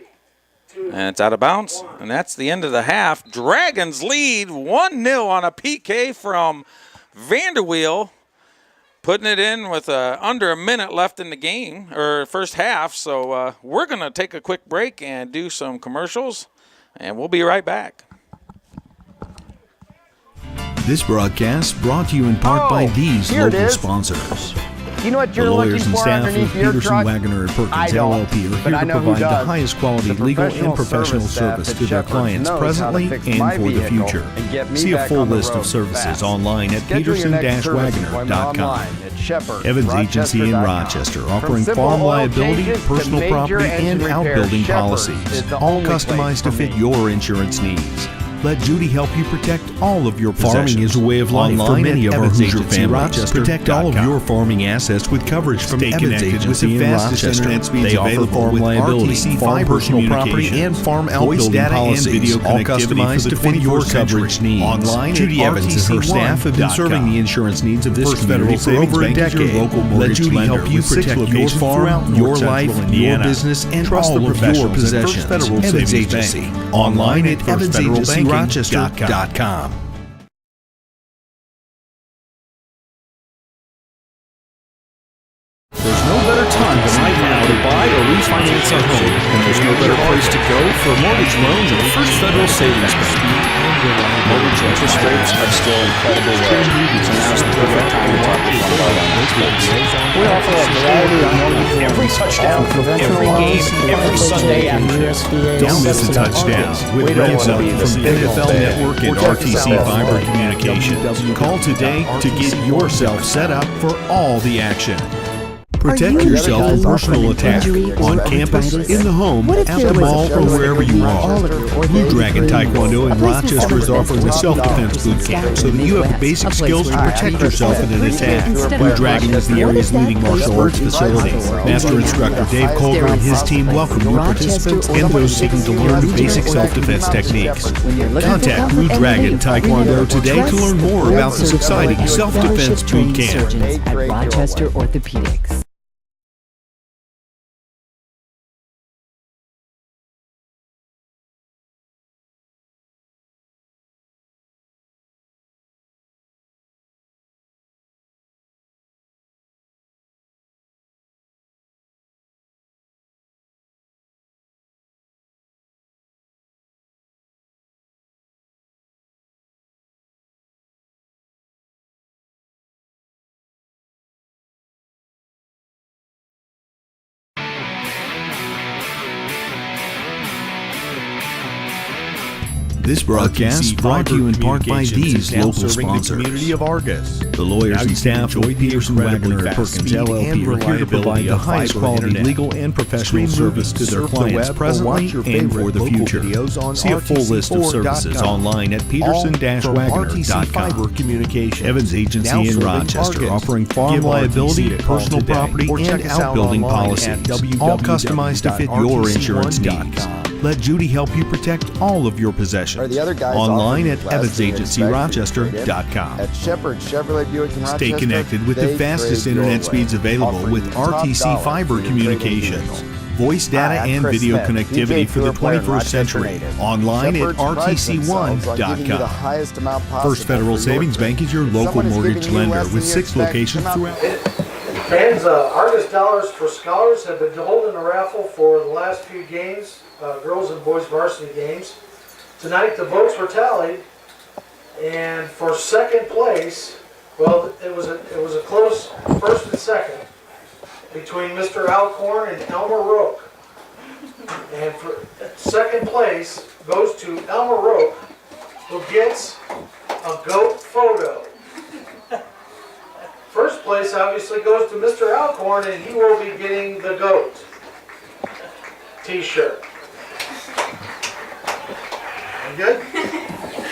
2. And it's out of bounds. And that's the end of the half. Dragons lead 1-0 on a PK from Vanderweel. Putting it in with under a minute left in the game, or first half. So we're going to take a quick break and do some commercials. And we'll be right back. This broadcast brought to you in part by these here it local is. sponsors. You know what The you're lawyers looking and for staff of underneath your Peterson, truck? Wagner, and I Perkins don't, LLP are but here I to know who provide the does. highest quality The legal and professional professional service staff service at to their Shepherd's clients knows how to presently fix and my for the vehicle future. and get me See a back full on the list of road services fast. online at Schedule your next service appointment peterson-wagner.com. online at Shepherd, Evans Agency in Rochester.com. Rochester, From offering simple farm oil liability, changes to personal major property, and engine repair, outbuilding Shepherd's policies, is the all only place customized to for fit me. your insurance needs. Let Judy help you protect all of your possessions. Farming is a way of life for Online many at of our Evans Hoosier Agency families. Rochester. Protect all of your farming assets with coverage from Stay Evans connected with Agency the in fastest Rochester. internet speeds They offer available farm with liability, RTC farm fiber personal property, communications, and farm voice outbuilding data and policies, video all connectivity customized for the to fit your 21st coverage century. needs. Online Judy at Evans and her staff have been serving the insurance needs of this First community Federal for over a Savings Bank is your decade. local Let mortgage Judy lender help you with 6 protect your locations farm, throughout your North life, Central your Indiana. business, and Trust all the of your professionals at First possessions. Federal Evans Savings Agency. Bank. Online at FirstFederalBanking.com. evansagencyrochester.com. There's no better time than right now to buy or refinance a home, and there's no better place to go for mortgage loans than First Federal Savings Bank. Mortgage interest rates are still incredibly low, so now's the perfect time to talk to somebody on this place. We offer a variety of mortgage Every touchdown, every game, every Sunday afternoon. Don't miss a touchdown with Red Zone from NFL Network and RTC Fiber Communications. Call today to get yourself set up for all the action. Protect yourself from personal attack on campus, in the home, at the mall, or wherever you are. Blue Dragon Taekwondo in Rochester is offering a self-defense boot camp so that you have the basic skills to protect yourself in an attack. Blue Dragon is the area's leading martial arts facility. Master instructor Dave Colder and his team welcome new participants and those seeking to learn the basic self-defense techniques. Contact Blue Dragon Taekwondo today to learn more about this exciting self-defense boot camp. At Rochester Orthopedics. This broadcast brought to you in part by these local sponsors. The community of Argos. The lawyers and staff of Peterson, Wagner, and Perkins LLP are here to provide the highest quality legal and professional service to their clients presently and for the future. See a full list of services online at peterson-wagner.com. Evans Agency in Rochester, offering farm liability, personal property, and outbuilding policies, all customized to fit your insurance needs. Let Judy help you protect all of your possessions. Are the other guys online at offering evansagencyrochester.com. At Shepherd Chevrolet Buick in Rochester, Stay connected with the they fastest trade your internet way, speeds available offering with top RTC dollar Fiber for your trading Communications. vehicle. Voice data Hi, I'm and Chris video Smith, connectivity DJ for the tour player and 21st Rochester century. native. Online Shepherd at prides themselves on giving you the rtc1.com. highest amount possible First Federal for your Savings trade. Bank is your If local someone is mortgage giving you lender less than with you 6 expect, locations come out. throughout. Fans, Argos Dollars for Scholars have been holding a raffle for the last few games, girls and boys varsity games. Tonight the votes were tallied, and for second place, well, it was a close first and second between Mr. Alcorn and Elmer Roque. And for second place goes to Elmer Roque, who gets a goat photo. First place obviously goes to Mr. Alcorn, and he will be getting the goat t-shirt. You good?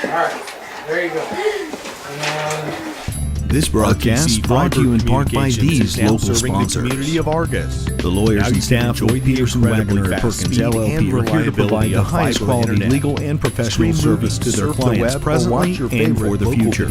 All right, there you go. And This broadcast brought to you in part by these local sponsors. The community of Argos. The lawyers and staff of Peterson, Wagner, and Perkins LLP are here to provide the highest quality legal and professional service to their clients presently and for the future.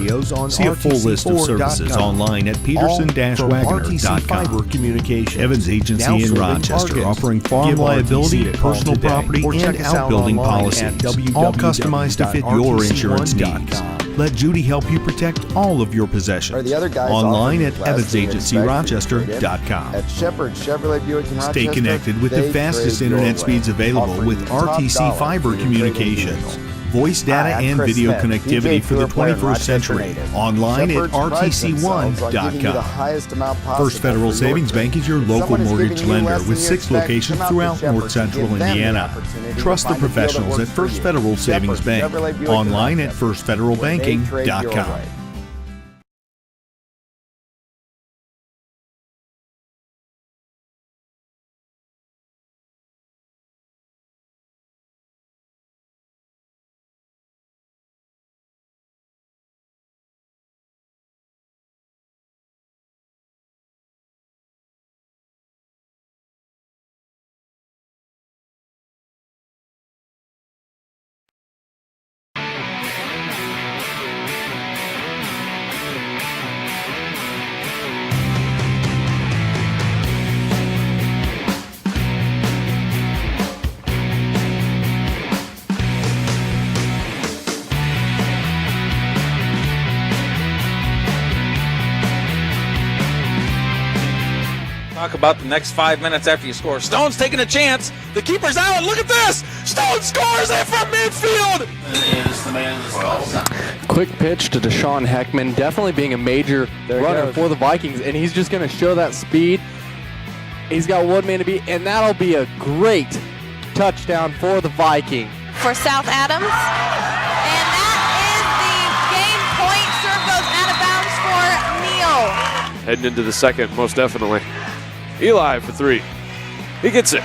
See a full list of services online at peterson-wagner.com. Evans Agency in Rochester, offering farm liability, personal property, and outbuilding policies, all customized to fit your insurance needs. Let Judy help you protect all of your possessions. Are the other guys online at offering less than you evansagencyrochester.com. At Shepherd Chevrolet Buick in Rochester, Stay connected with the they fastest trade your internet way, speeds available offering with top RTC dollar Fiber for your trading Communications. vehicle. Voice data Hi, I'm and Chris video Smith, connectivity DJ for the tour player and 21st Rochester century. native. Online Shepherd at prides themselves on giving you the rtc1.com. highest amount possible First Federal for your Savings trade. Bank is your If local someone is mortgage giving you lender less than with you 6 expect, locations come out to throughout Shepherd North to Central give them the Indiana. opportunity to Trust the find a deal that professionals works at for First you. Federal Savings Shepherd Bank. Chevrolet Buick in Online at Rochester. They trade your firstfederalbanking.com. way. Talk about the next 5 minutes after you score. Stone's taking a chance. The keeper's out. Look at this. Stone scores it from midfield. Quick pitch to Deshaun Heckman, definitely being a major runner for the Vikings, and he's just going to show that speed. He's got one man to beat, and that'll be a great touchdown for the Viking. For South Adams. And that is the game point. Serve goes out of bounds for Neal. Heading into the second, most definitely. Eli for 3. He gets it.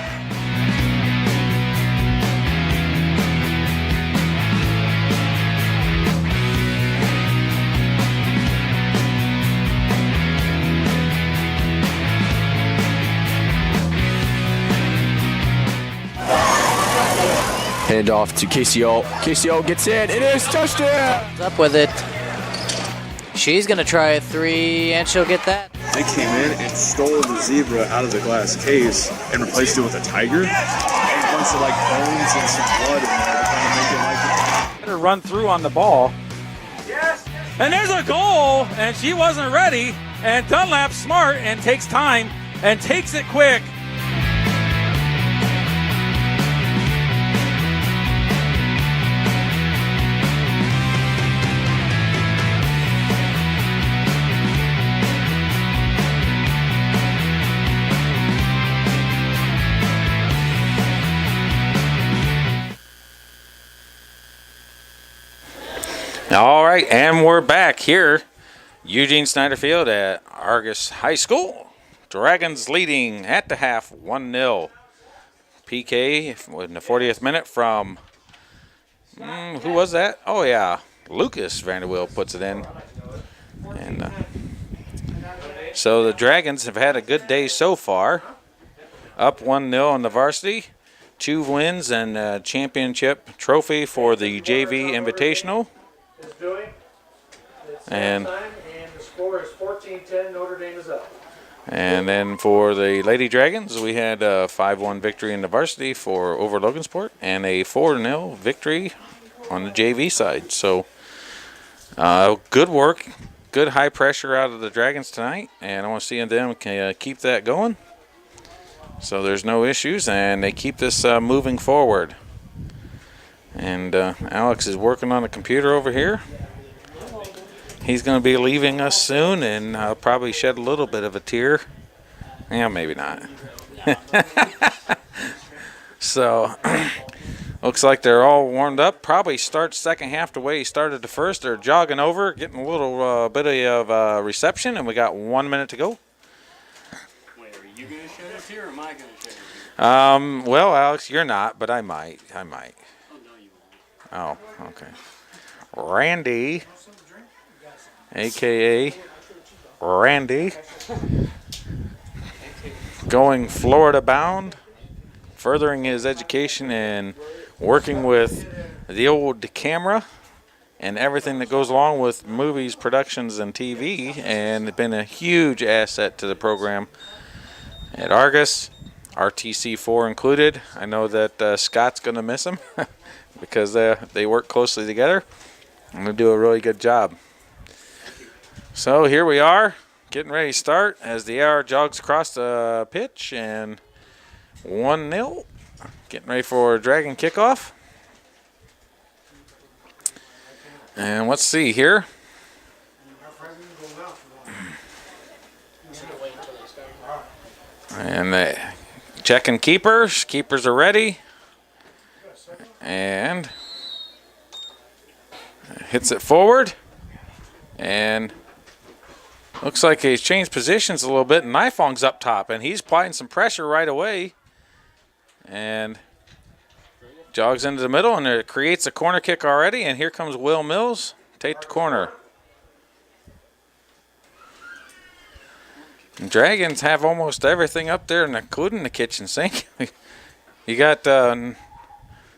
Hand off to KCO. KCO gets in. It is touchdown. Up with it. She's going to try a 3, and she'll get that. They came in and stole the zebra out of the glass case and replaced it with a tiger. And a bunch of like bones and some blood in there to kind of make it like Let her run through on the ball. Yes. And there's a goal, and she wasn't ready. And Dunlap's smart and takes time and takes it quick. All right, and we're back here. Eugene Snyder Field at Argos High School. Dragons leading at the half 1-0. PK in the 40th minute from, who was that? Oh, yeah, Lucas Vanderwill puts it in. And so the Dragons have had a good day so far. Up 1-0 on the varsity. 2 wins and a championship trophy for the JV Invitational. And the score is 14-10. Notre Dame is up. And then for the Lady Dragons, we had a 5-1 victory in the varsity over Logansport and a 4-0 victory on the JV side. So good work, good high pressure out of the Dragons tonight, and I want to see them keep that going. So there's no issues, and they keep this moving forward. And Alex is working on the computer over here. He's going to be leaving us soon, and I'll probably shed a little bit of a tear. Yeah, maybe not. So, looks like they're all warmed up. Probably start second half the way he started the first. They're jogging over, getting a little bit of reception, and we got 1 minute to go. Wait, are you going to shed a tear, or am I going to shed a tear? Well, Alex, you're not, but I might. Oh, no, you won't. Oh, okay. Randy, a.k.a. Randy, going Florida bound, furthering his education and working with the old camera and everything that goes along with movies, productions, and TV, and been a huge asset to the program at Argos, RTC4 included. I know that Scott's going to miss him because they work closely together, and they do a really good job. So here we are, getting ready to start as the AR jogs across the pitch, and 1-0, getting ready for a Dragon kickoff. And let's see here. And they checking keepers. Keepers are ready. And hits it forward. And looks like he's changed positions a little bit. And Nifong's up top, and he's applying some pressure right away. And jogs into the middle, and it creates a corner kick already. And here comes Will Mills. Take the corner. And Dragons have almost everything up there, including the kitchen sink. You got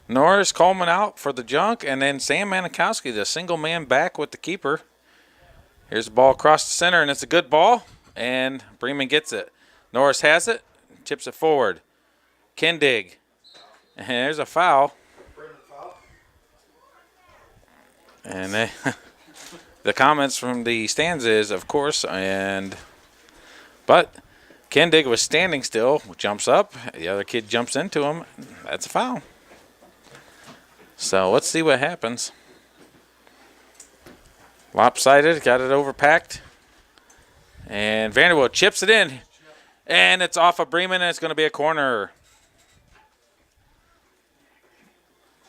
Norris Coleman out for the junk, and then Sam Manikowski, the single man back with the keeper. Here's the ball across the center, and it's a good ball, and Bremen gets it. Norris has it, chips it forward. Kendig, and there's a foul. And the comments from the stands is, of course, but Kendig was standing still, jumps up, the other kid jumps into him. That's a foul. So let's see what happens. Lopsided, got it overpacked. And Vanderbilt chips it in. And it's off of Bremen, and it's going to be a corner.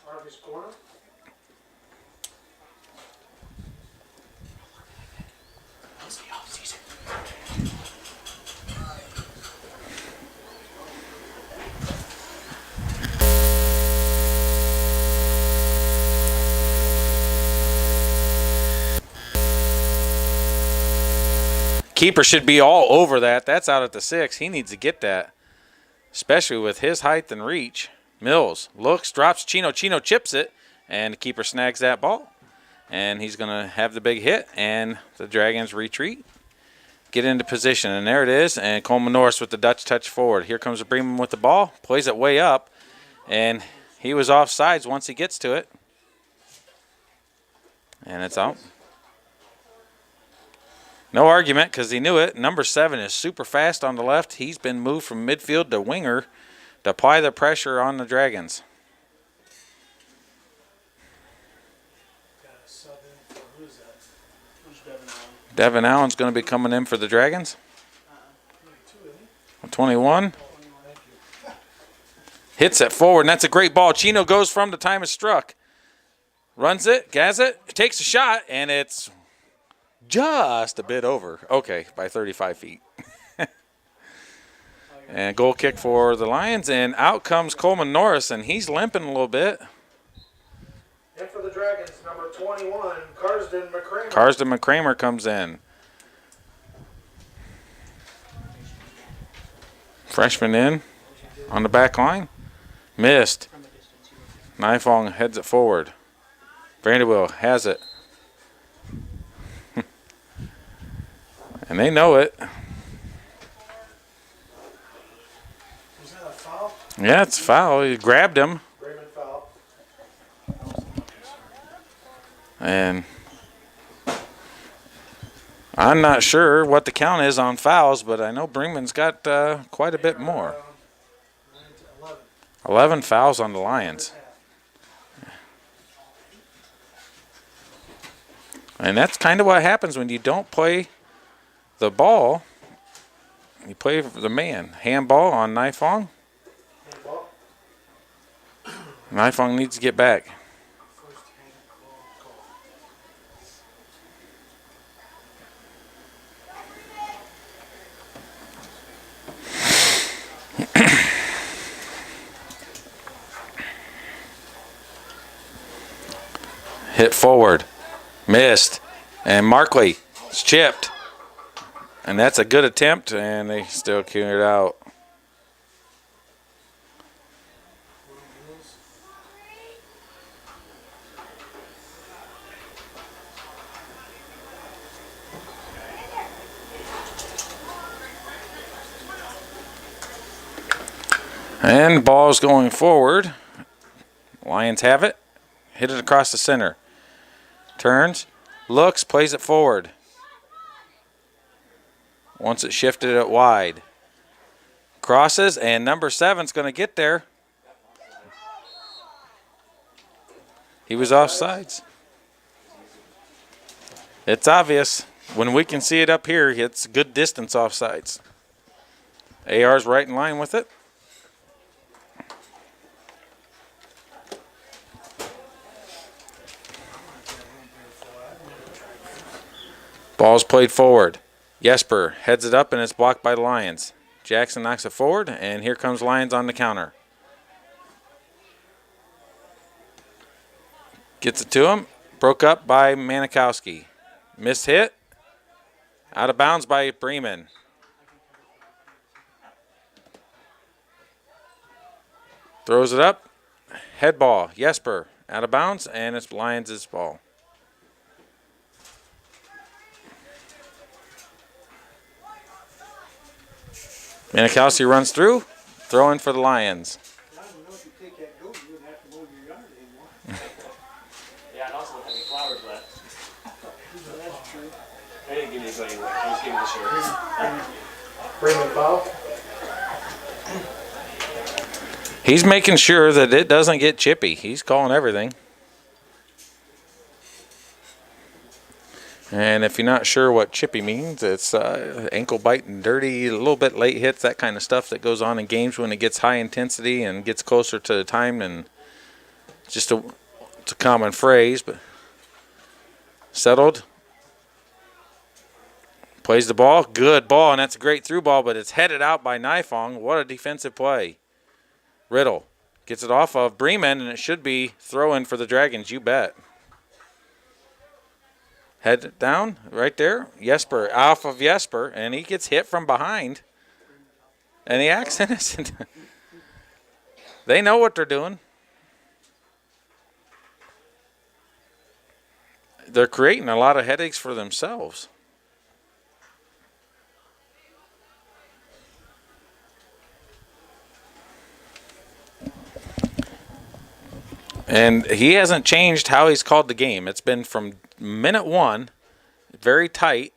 Argos corner. Keeper should be all over that. That's out at the 6. He needs to get that, especially with his height and reach. Mills looks, drops Chino. Chino chips it, and the keeper snags that ball. And he's going to have the big hit, and the Dragons retreat, get into position. And there it is, and Coleman Norris with the Dutch touch forward. Here comes Bremen with the ball, plays it way up, and he was offsides once he gets to it. And it's out. No argument because he knew it. Number 7 is super fast on the left. He's been moved from midfield to winger to apply the pressure on the Dragons. Devin Allen's going to be coming in for the Dragons. 21. Hits it forward, and that's a great ball. Chino goes from the time is struck. Runs it, gets it, takes a shot, and it's just a bit over. Okay, by 35 feet. And goal kick for the Lions, and out comes Coleman Norris, and he's limping a little bit. And for the Dragons, number 21, Carsden McCramer. Carsden McCramer comes in. Freshman in on the back line. Missed. Nifong heads it forward. Vanderbilt has it. And they know it. Was that a foul? Yeah, it's a foul. He grabbed him. Bremen foul. And I'm not sure what the count is on fouls, but I know Bremen's got quite a bit more. 11 fouls on the Lions. And that's kind of what happens when you don't play the ball. You play the man. Handball on Nifong. Nifong needs to get back. Hit forward. Missed. And Markley is chipped. And that's a good attempt, and they still clear it out. And ball's going forward. Lions have it. Hit it across the center. Turns, looks, plays it forward. Once it shifted it wide. Crosses, and number 7's going to get there. He was offsides. It's obvious. When we can see it up here, it's good distance offsides. AR's right in line with it. Ball's played forward. Jesper heads it up, and it's blocked by the Lions. Jackson knocks it forward, and here comes Lions on the counter. Gets it to him. Broke up by Manikowski. Missed hit. Out of bounds by Bremen. Throws it up. Head ball. Jesper out of bounds, and it's Lions' ball. Manikowski runs through. Throw in for the Lions. Yeah, and also have any flowers left. That's true. They didn't give me his anyway. He just gave me the shirt. Bremen foul. He's making sure that it doesn't get chippy. He's calling everything. And if you're not sure what chippy means, it's ankle biting, dirty, a little bit late hits, that kind of stuff that goes on in games when it gets high intensity and gets closer to the time. And just it's a common phrase, but settled. Plays the ball. Good ball, and that's a great through ball, but it's headed out by Nifong. What a defensive play. Riddle gets it off of Bremen, and it should be throw-in for the Dragons, you bet. Head down, right there. Jesper, off of Jesper, and he gets hit from behind. And he acts innocent. They know what they're doing. They're creating a lot of headaches for themselves. And he hasn't changed how he's called the game. It's been from minute one, very tight.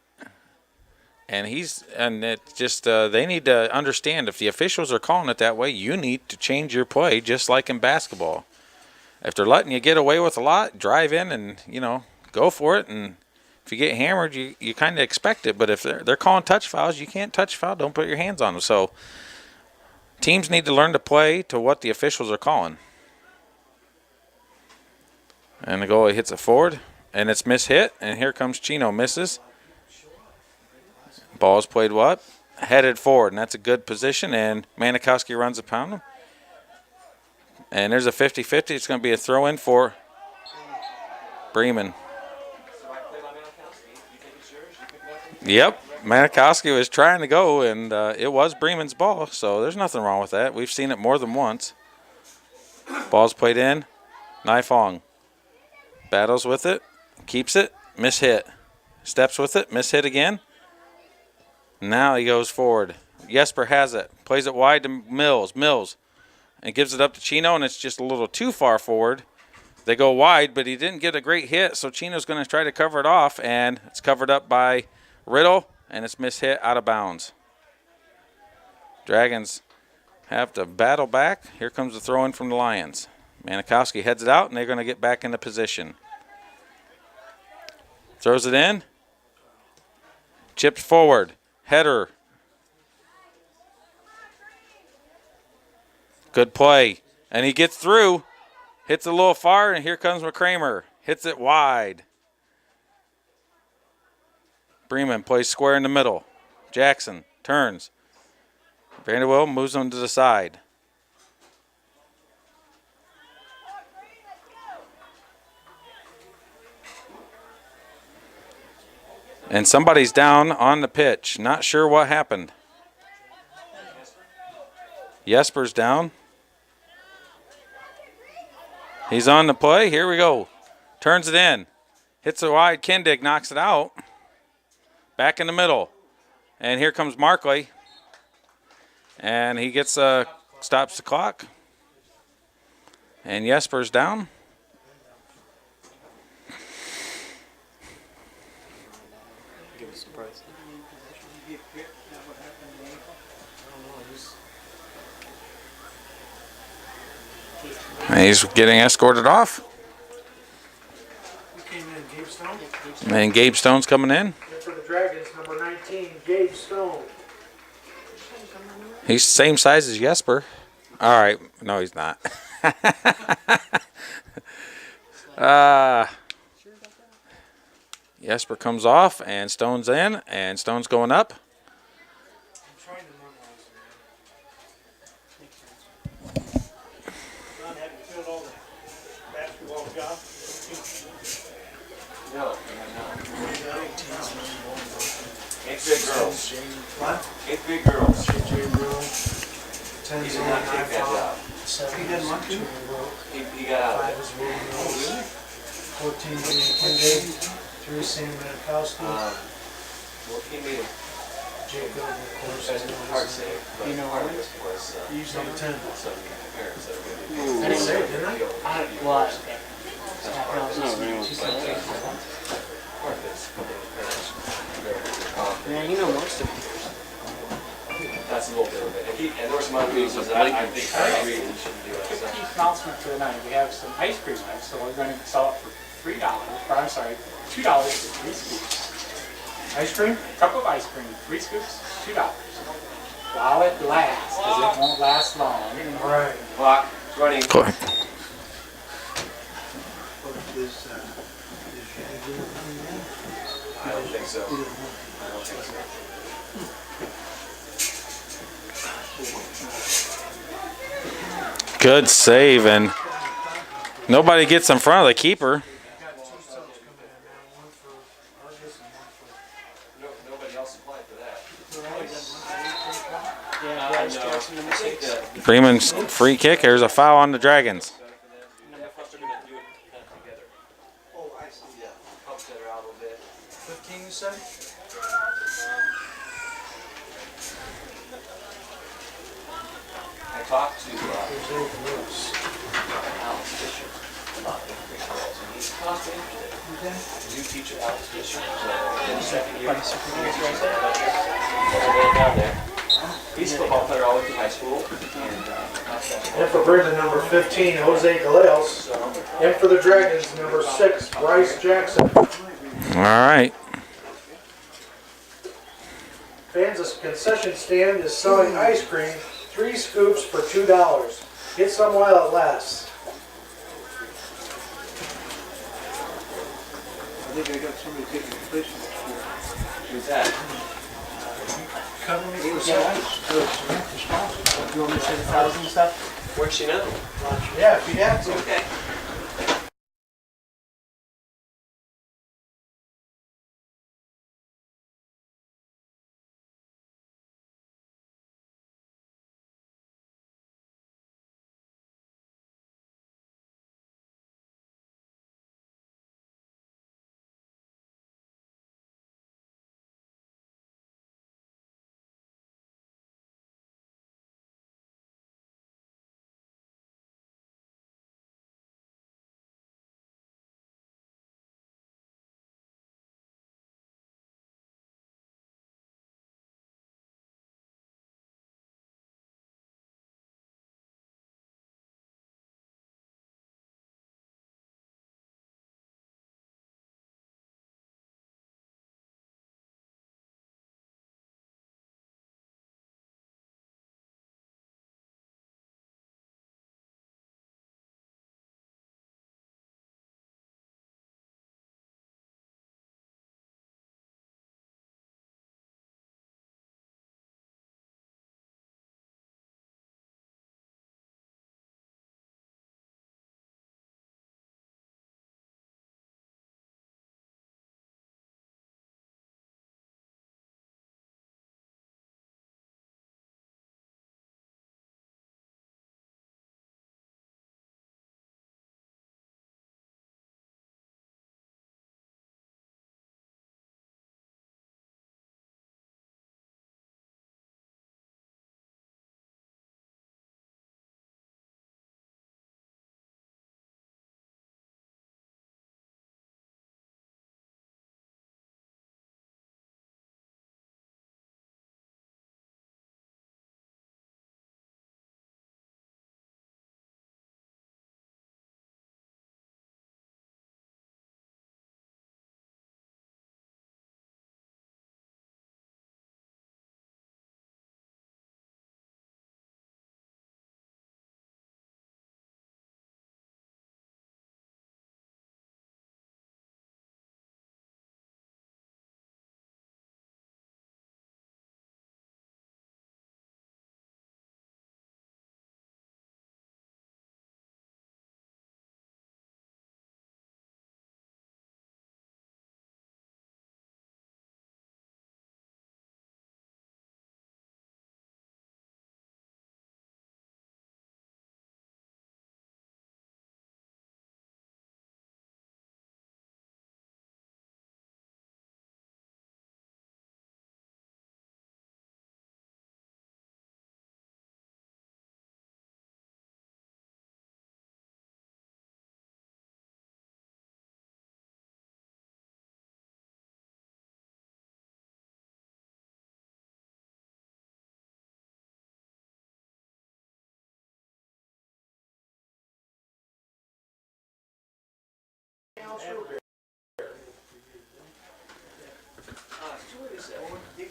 And it's just they need to understand, if the officials are calling it that way, you need to change your play, just like in basketball. If they're letting you get away with a lot, drive in and, go for it. And if you get hammered, you kind of expect it. But if they're calling touch fouls, you can't touch foul. Don't put your hands on them. So teams need to learn to play to what the officials are calling. And the goalie hits it forward, and it's mishit. And here comes Chino, misses. Ball's played what? Headed forward, and that's a good position. And Manikowski runs a pound. And there's a 50-50. It's going to be a throw-in for Bremen. Yep, Manikowski was trying to go, and it was Bremen's ball, so there's nothing wrong with that. We've seen it more than once. Ball's played in. Naifong battles with it, keeps it, mishit. Steps with it, mishit again. Now he goes forward. Jesper has it, plays it wide to Mills, and gives it up to Chino, and it's just a little too far forward. They go wide, but he didn't get a great hit, so Chino's going to try to cover it off, and it's covered up by Riddle, and it's mishit out of bounds. Dragons have to battle back. Here comes the throw-in from the Lions. Manikowski heads it out, and they're going to get back into position. Throws it in. Chipped forward. Header. Good play. And he gets through. Hits a little far, and here comes McCramer. Hits it wide. Bremen plays square in the middle. Jackson turns. Vanderbilt moves him to the side. And somebody's down on the pitch. Not sure what happened. Jesper's down. He's on the play. Here we go. Turns it in. Hits it wide. Kindig knocks it out. Back in the middle. And here comes Markley. And he gets stops the clock. And Jesper's down. Give us a price. And he's getting escorted off. Who came in? Gabe Stone? And Gabe Stone's coming in. And for the Dragons, number 19, Gabe Stone. He's the same size as Jesper. All right. No, he's not. Jesper comes off, and Stone's in, and Stone's going up. No. Eighth grade girls. What? Eighth grade girls. He did not take that job. He didn't want to? He got out of 5 it. was William Rose. 14 William Kindig. 3 Sam Manikowski. Well, he made it. Jacob, of course. That's hard to say, but You know part what? of it was Number 10. some parents that are going to I didn't say it, didn't I? What? That's part of it. Part of it's Yeah, you know most of it. that's a little bit of it. And there were some other reasons that I think I agree we shouldn't do it. So. Keith announcement for the night. We have some ice cream left, so we're going to sell it for $3. Or I'm sorry, $2 for 3 scoops. Ice cream? Cup of ice cream, 3 scoops, $2. While it lasts, because it won't last long. All right. Clock running. Clock. I don't think so. I don't think so. Good save, and nobody gets in front of the keeper. Nobody else applied for that. Yeah, Bryce Jackson to mistakes. Bremen's free kick. There's a foul on the Dragons. Oh, I see. Yeah. Help set her out a little bit. 15, you said? I talked to Alex Fisher about the free calls, and he's constantly interested. New teacher, Alex Fisher, in the second year. Down there. He's a football player all the way through high school. And for Bremen, number 15, Jose Gallegos. And for the Dragons, number 6, Bryce Jackson. All right. Fans' concession stand is selling ice cream, 3 scoops for $2. Get some while it lasts. think I got somebody taking the place next year. Who's that? Cover me with ice. You want me to say the thousand stuff? Where'd she know? Yeah, if you have to. Okay.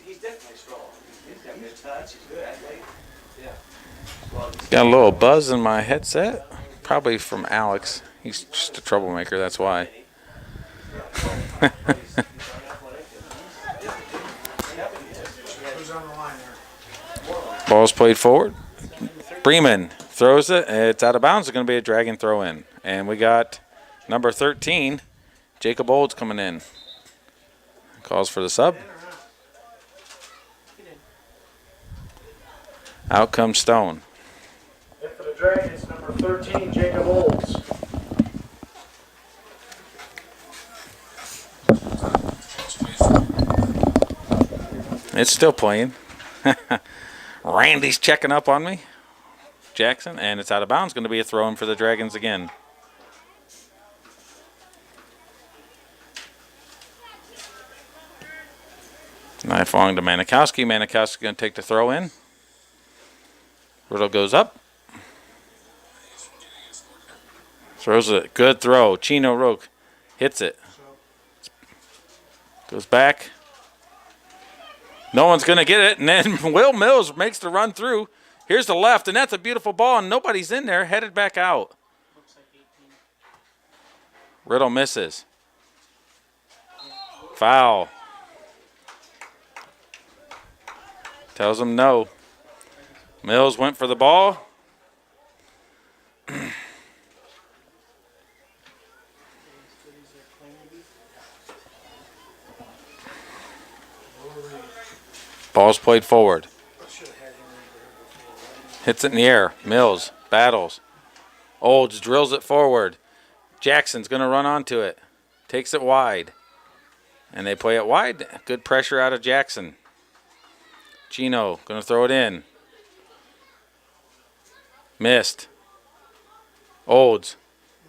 He's definitely strong. He's got good touch. He's good athlete. Yeah. Got a little buzz in my headset. Probably from Alex. He's just a troublemaker, that's why. Who's on the line there? Ball's played forward. Bremen throws it. It's out of bounds. It's going to be a Dragon throw in. And we got number 13, Jacob Olds, coming in. Calls for the sub. Out comes Stone. And for the Dragons, number 13, Jacob Olds. It's still playing. Randy's checking up on me. Jackson, and it's out of bounds. Going to be a throw in for the Dragons again. Knife long to Manikowski. Manikowski's going to take the throw in. Riddle goes up. Throws it. Good throw. Chino Roque hits it. Goes back. No one's going to get it. And then Will Mills makes the run through. Here's the left, and that's a beautiful ball, and nobody's in there. Headed back out. Riddle misses. Foul. Tells him no. Mills went for the ball. Ball's played forward. Hits it in the air. Mills battles. Olds drills it forward. Jackson's going to run onto it. Takes it wide. And they play it wide. Good pressure out of Jackson. Chino going to throw it in. Missed. Olds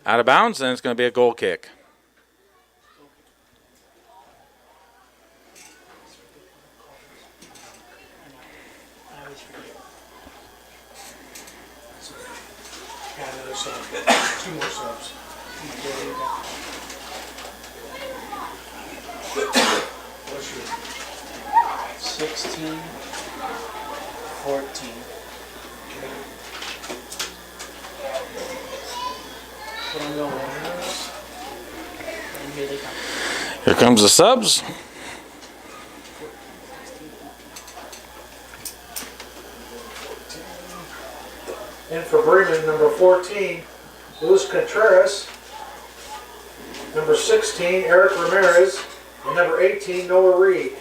out of bounds, and it's going to be a goal kick. Two more subs. 16, 14. Put on going. And here they come. Here comes the subs. In for Bremen, number 14, Luis Contreras. Number 16, Eric Ramirez. And number 18, Noah Reed.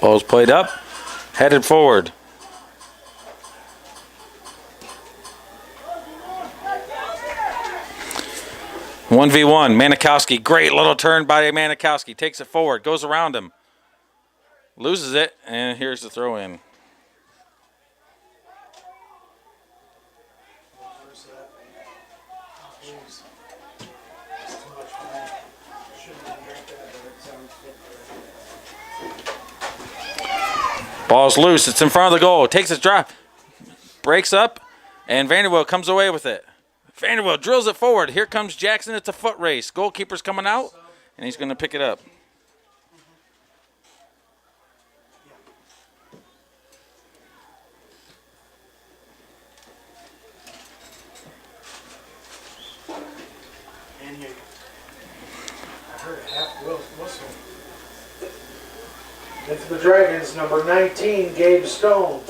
Ball's played up. Headed forward. One v one. Manikowski. Great little turn by Manikowski. Takes it forward. Goes around him. Loses it. And here's the throw in. Ball's loose. It's in front of the goal. Takes his drop. Breaks up. And Vanderbilt comes away with it. Vanderbilt drills it forward. Here comes Jackson. It's a foot race. Goalkeeper's coming out. And he's going to pick it up. And here. I heard a half whistle. Into the Dragons, number 19, Gabe Stone.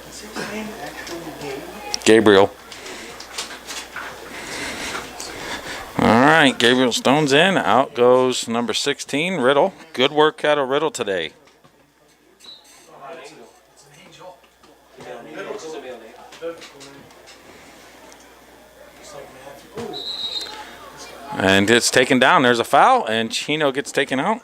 Is his name actually Gabe? Gabriel. All right, Gabriel Stone's in. Out goes number 16, Riddle. Good work out of Riddle today. And it's taken down. There's a foul, and Chino gets taken out.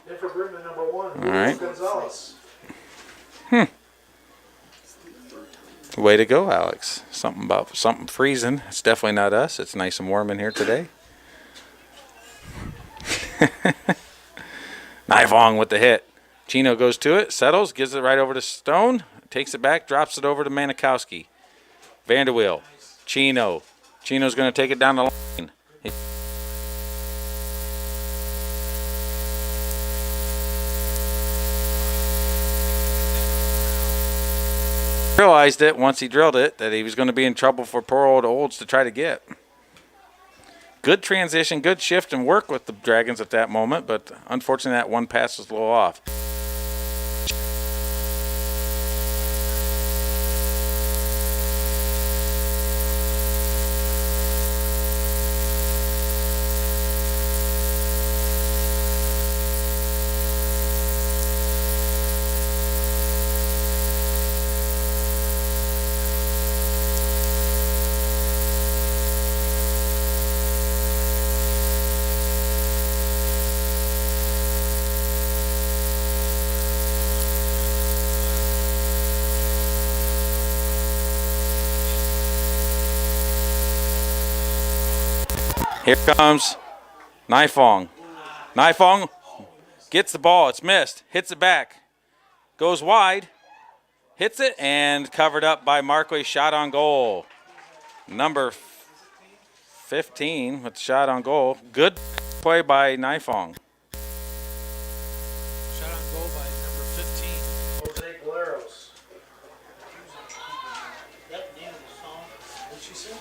In for Bremen, number 1, All right. Gonzalez. Way to go, Alex. Something freezing. It's definitely not us. It's nice and warm in here today. Nifong with the hit. Chino goes to it, settles, gives it right over to Stone, takes it back, drops it over to Manikowski. Vanderweel. Chino. Chino's going to take it down the line. Realized it once he drilled it that he was going to be in trouble for poor old Olds to try to get. Good transition, good shift and work with the Dragons at that moment, but unfortunately that one pass was a little off. Here comes Nifong. Nifong gets the ball. It's missed. Hits it back. Goes wide. Hits it and covered up by Markway. Shot on goal. Number 15 with the shot on goal. Good play by Nifong. Shot on goal by number 15, Jose Galeros. That name of the song, what did she say?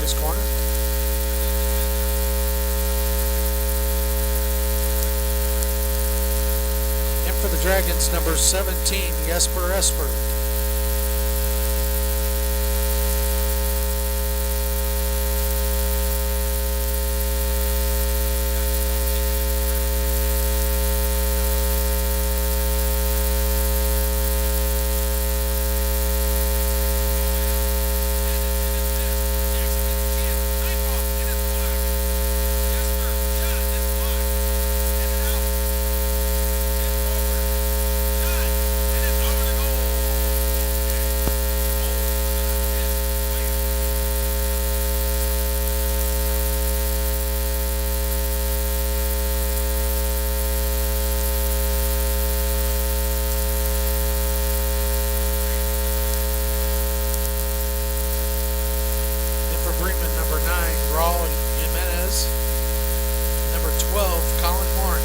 Argos corner. And for the Dragons, number 17, Jesper Esper. Bremen, number 9, Raul Jimenez. Number 12, Colin Morin.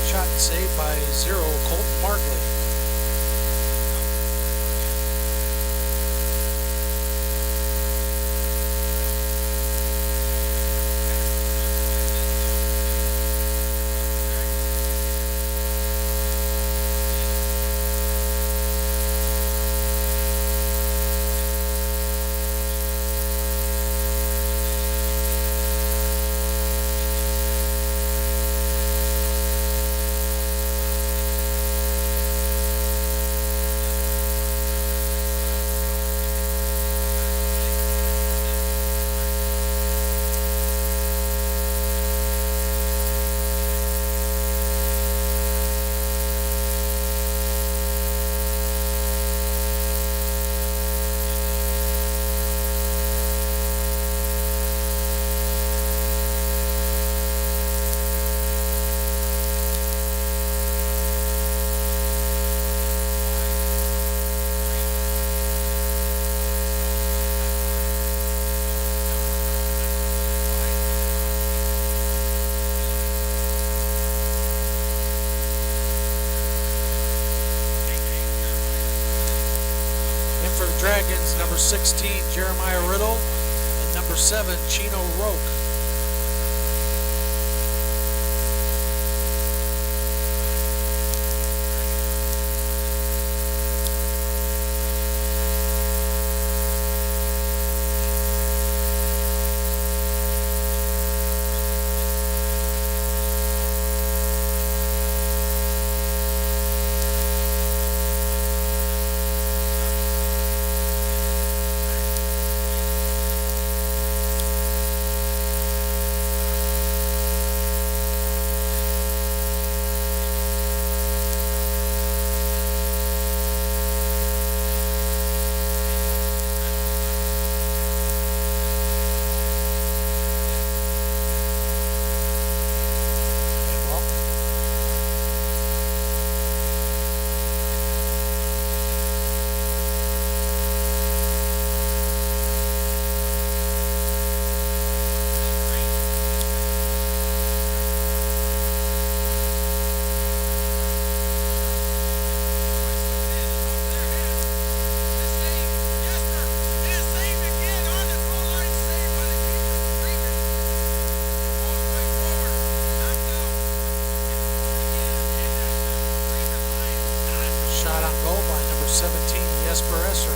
Shot saved by 0, Colton Martley. For the Dragons, number 16, Jeremiah Riddle, and number 7, Chino Roque. called by number 17, Jesper Esser.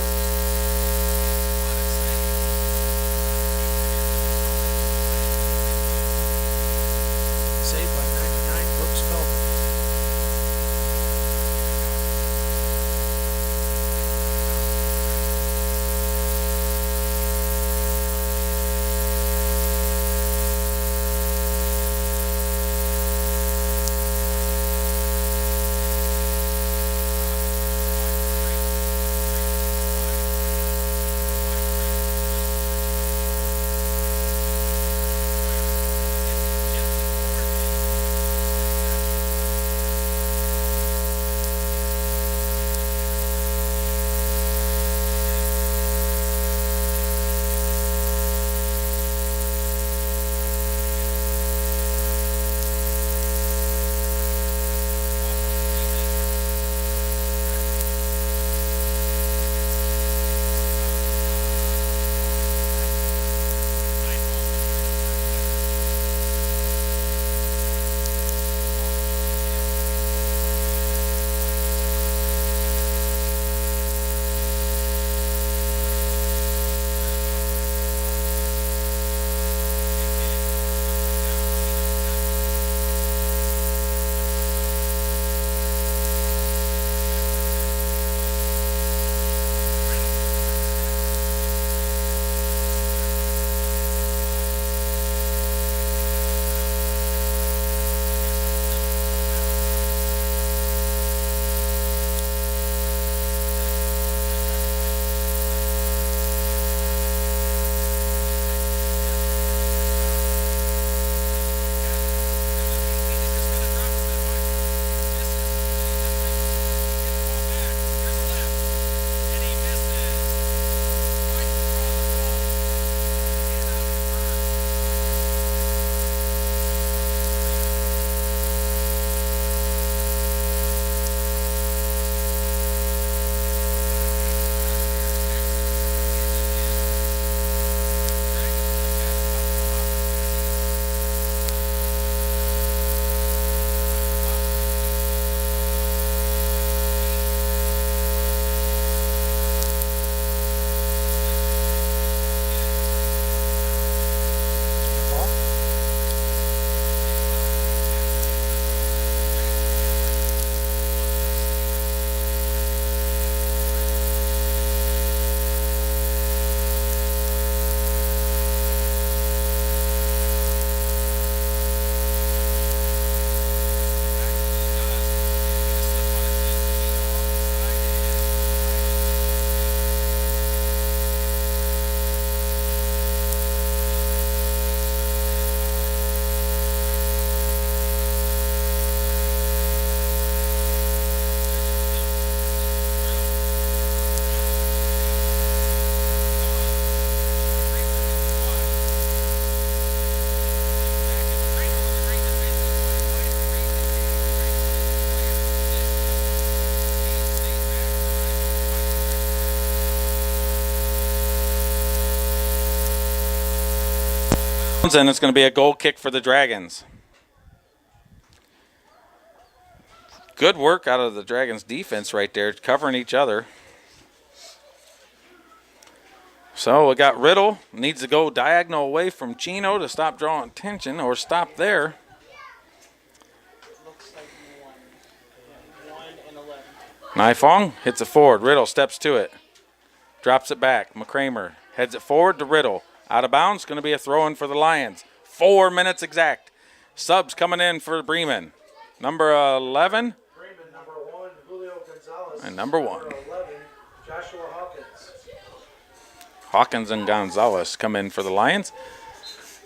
Saved by 99, Brooks Feldman. And it's going to be a goal kick for the Dragons. Good work out of the Dragons defense right there, covering each other. So we got Riddle, needs to go diagonal away from Chino to stop drawing attention, or stop there. Nifong hits it forward. Riddle steps to it. Drops it back. McCramer heads it forward to Riddle. Out of bounds. Going to be a throw-in for the Lions. 4 minutes exact. Subs coming in for Bremen. Number 11. Bremen, number 1, Julio Gonzalez. And number 1. Number 11, Joshua Hawkins. Hawkins and Gonzalez come in for the Lions.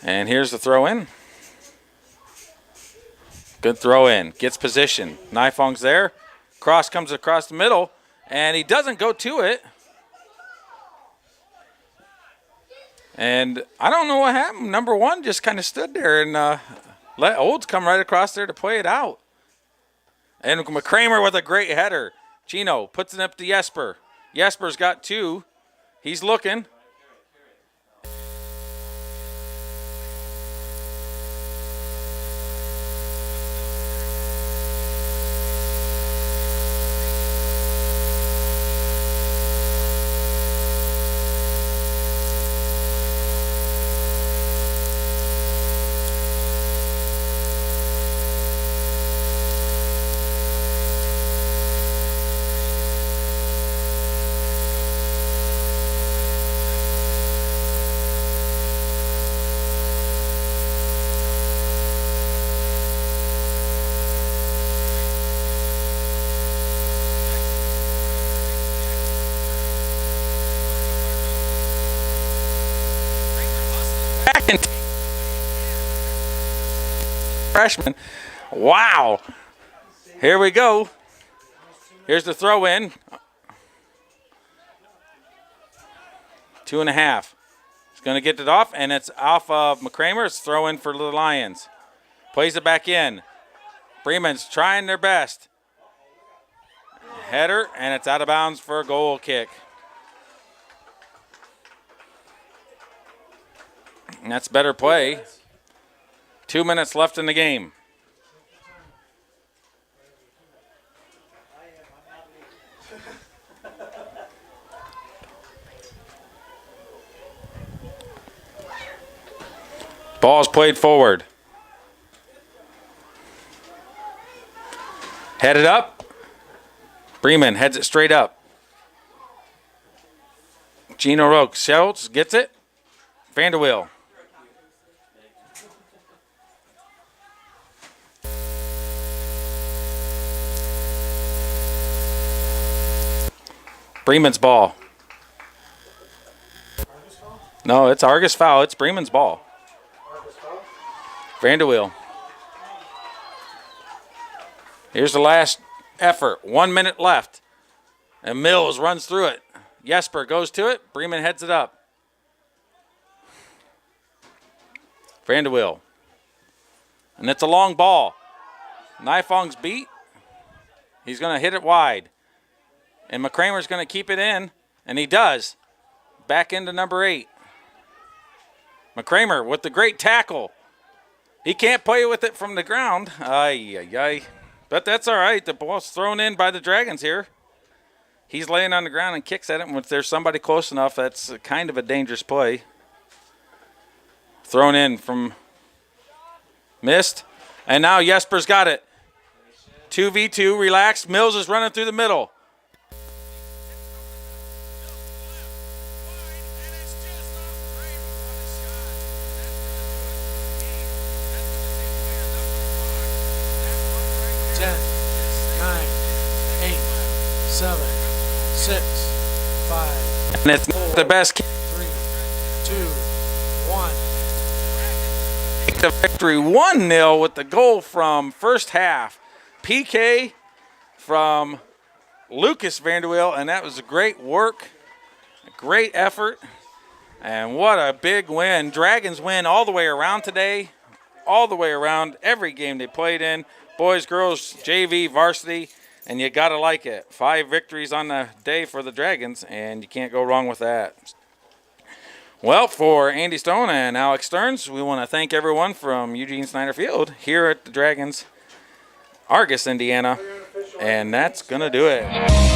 And here's the throw-in. Good throw-in. Gets position. Nifong's there. Cross comes across the middle. And he doesn't go to it. And I don't know what happened. Number 1 just kind of stood there and let Olds come right across there to play it out. And McCramer with a great header. Chino puts it up to Jesper. Jesper's got 2. He's looking. freshman. Wow. Here we go. Here's the throw in. 2.5. He's going to get it off, and it's off of McCramer. It's throw in for the Lions. Plays it back in. Bremen's trying their best. Header, and it's out of bounds for a goal kick. And that's better play. 2 minutes left in the game. Ball's played forward. Headed up. Bremen heads it straight up. Gino Roque Schultz gets it. Vanderweel. Bremen's ball. No, it's Argos foul. It's Bremen's ball. Vanderweel. Here's the last effort. 1 minute left. And Mills runs through it. Jesper goes to it. Bremen heads it up. Vanderweel. And it's a long ball. Nifong's beat. He's going to hit it wide. And McCramer's going to keep it in. And he does. Back into number 8. McCramer with the great tackle. He can't play with it from the ground. Ay, ay, ay. But that's all right. The ball's thrown in by the Dragons here. He's laying on the ground and kicks at it. And if there's somebody close enough, that's kind of a dangerous play. Thrown in from missed. And now Jesper's got it. 2v2, relaxed. Mills is running through the middle. And it's not the best. 3, 2, 1. The victory 1-0 with the goal from first half. PK from Lucas Vanderweel, and that was a great work, a great effort, and what a big win. Dragons win all the way around today, all the way around every game they played in, boys, girls, JV, varsity. And you got to like it. 5 victories on the day for the Dragons, and you can't go wrong with that. Well, for Andy Stone and Alex Stearns, we want to thank everyone from Eugene Snyder Field here at the Dragons, Argos, Indiana. And that's going to do it.